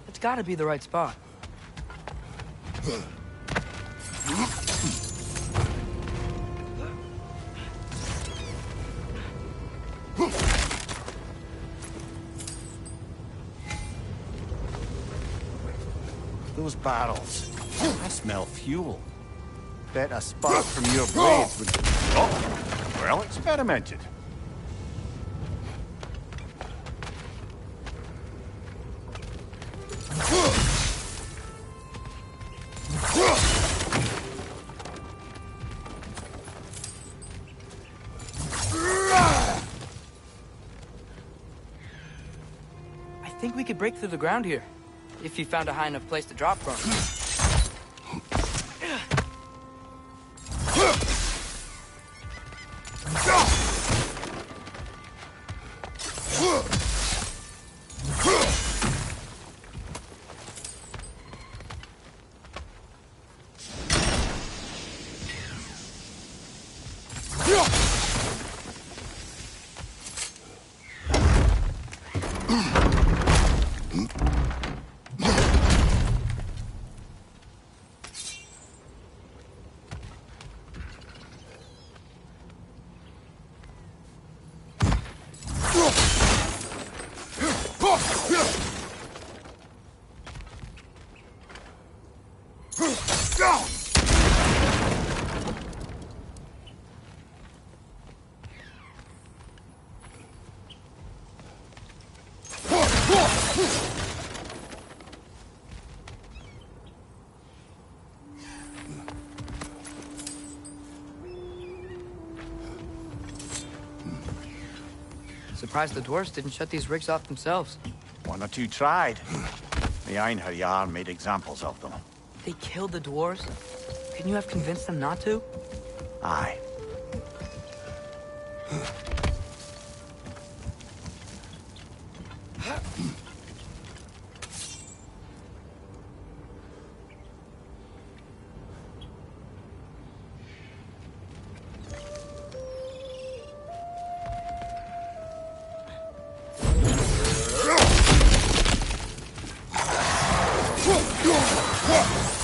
It's gotta be the right spot. Those barrels. I smell fuel. Bet a spark from your blades would... Oh, well experimented. I think we could break through the ground here, if you found a high enough place to drop from. Surprised the dwarves didn't shut these rigs off themselves. One or two tried. The Einherjar made examples of them. They killed the dwarves? Couldn't you have convinced them not to? Aye.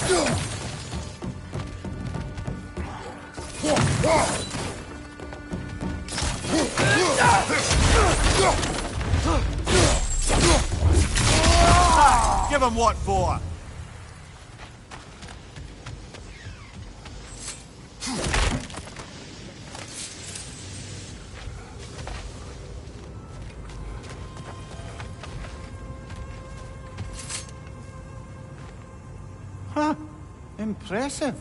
Give him what for? Huh. Impressive.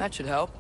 That should help.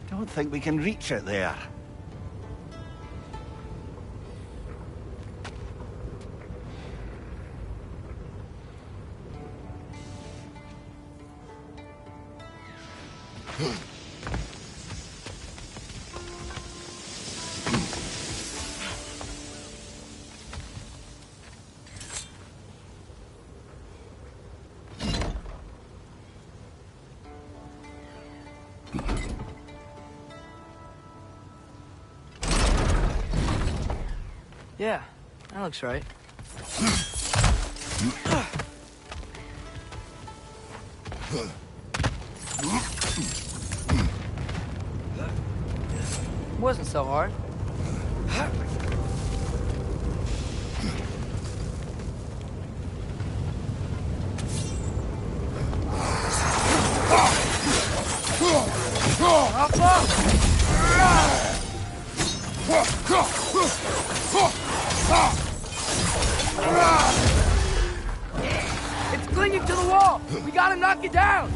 Don't think we can reach it there. Yeah, that looks right. Wasn't so hard. It's clinging to the wall! We gotta knock it down!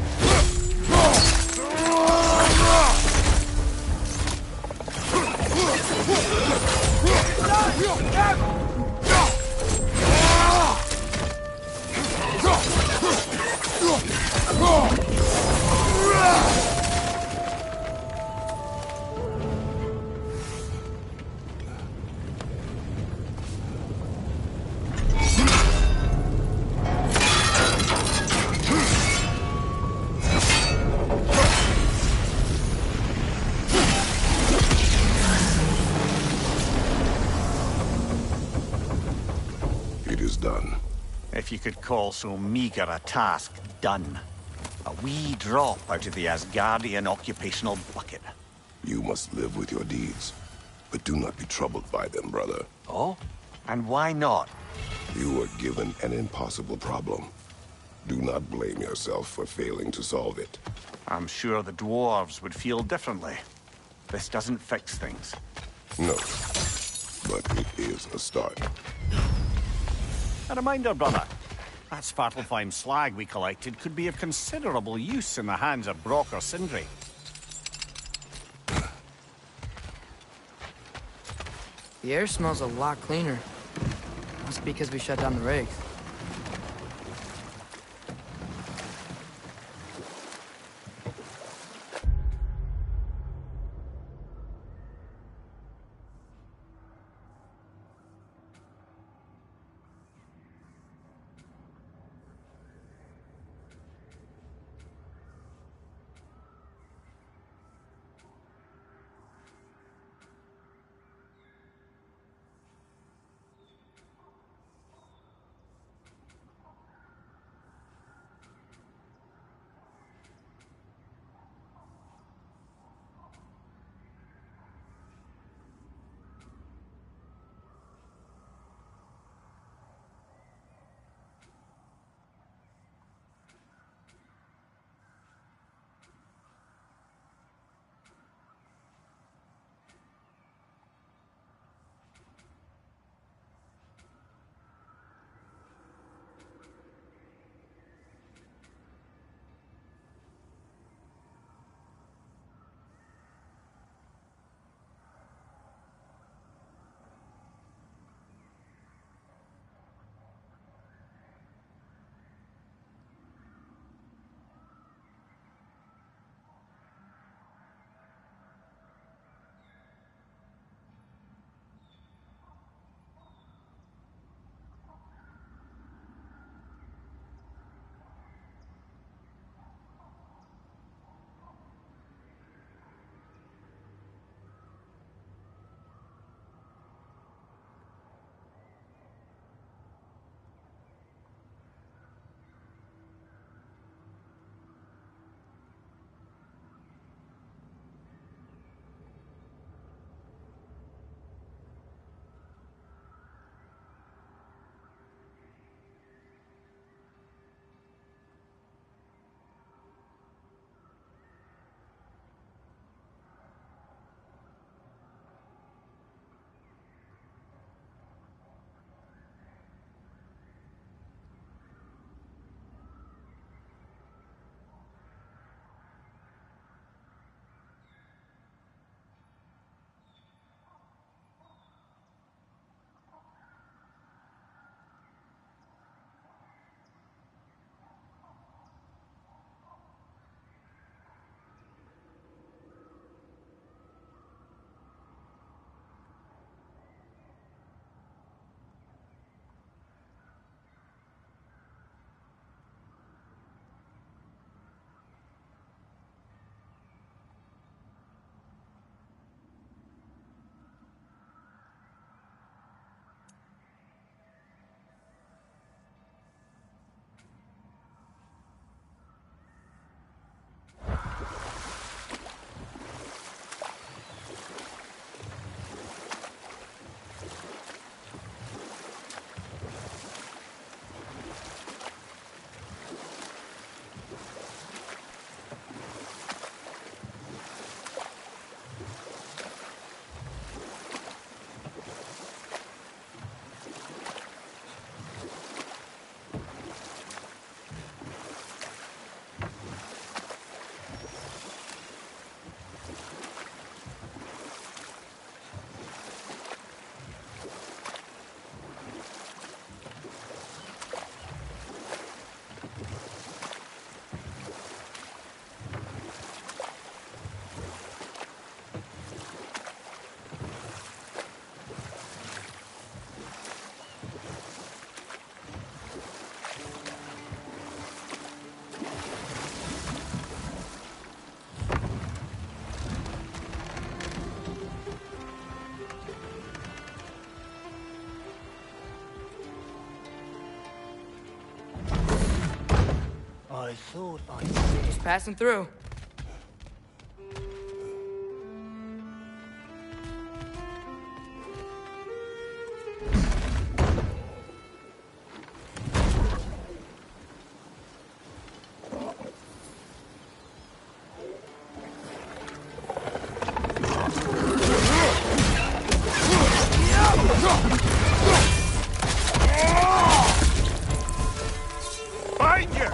It is done. If you could call so meager a task done. A wee drop out of the Asgardian occupational bucket. You must live with your deeds, but do not be troubled by them, brother. Oh? And why not? You were given an impossible problem. Do not blame yourself for failing to solve it. I'm sure the dwarves would feel differently. This doesn't fix things. No, but it is a start. A reminder, brother. That Svartalfheim slag we collected could be of considerable use in the hands of Brock or Sindri. The air smells a lot cleaner. Must be because we shut down the rigs. I thought I... Just passing through. Find you!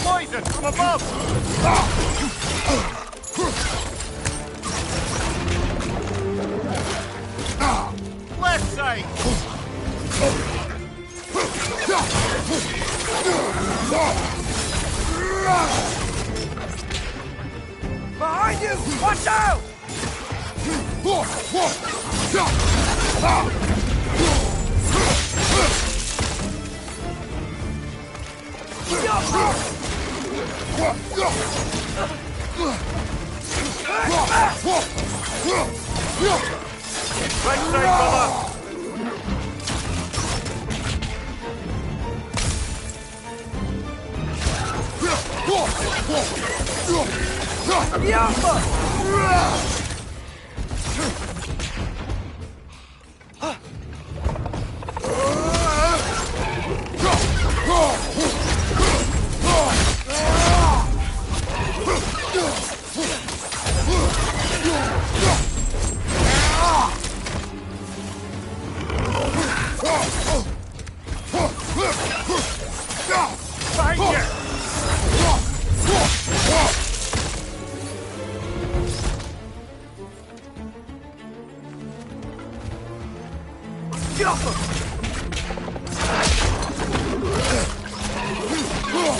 Poison from above! Left side! Behind you! Watch out! Right side, brother! Find you!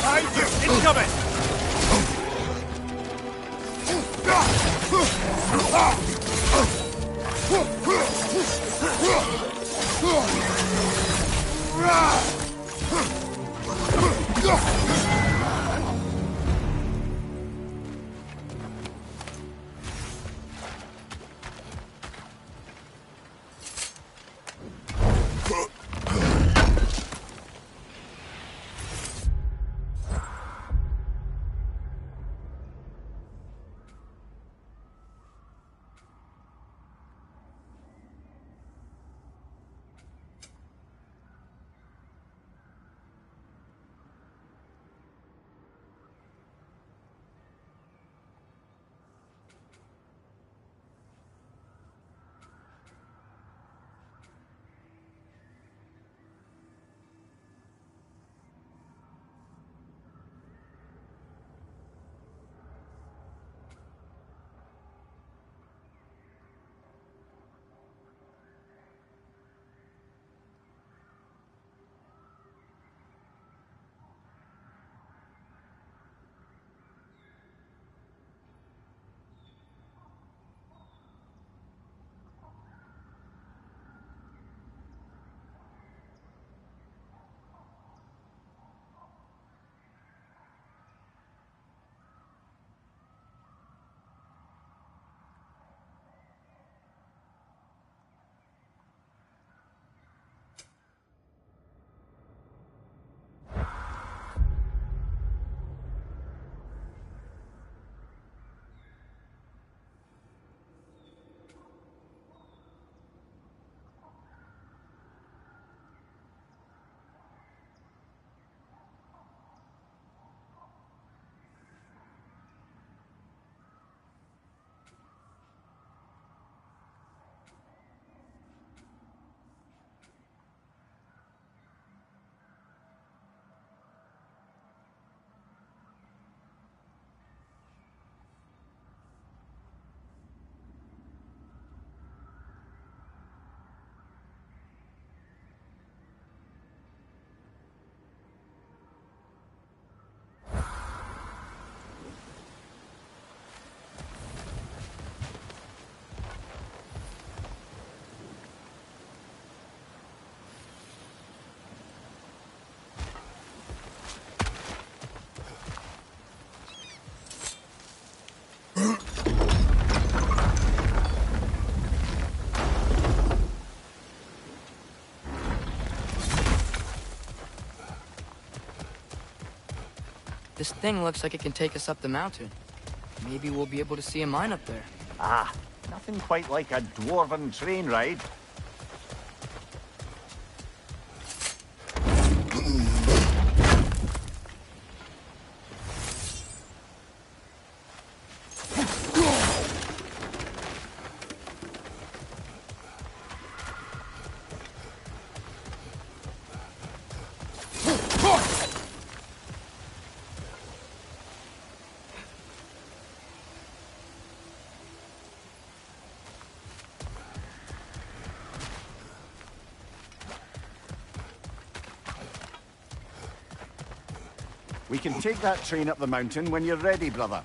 Find you! Incoming! This thing looks like it can take us up the mountain. Maybe we'll be able to see a mine up there. Ah, nothing quite like a dwarven train ride. We can take that train up the mountain when you're ready, brother.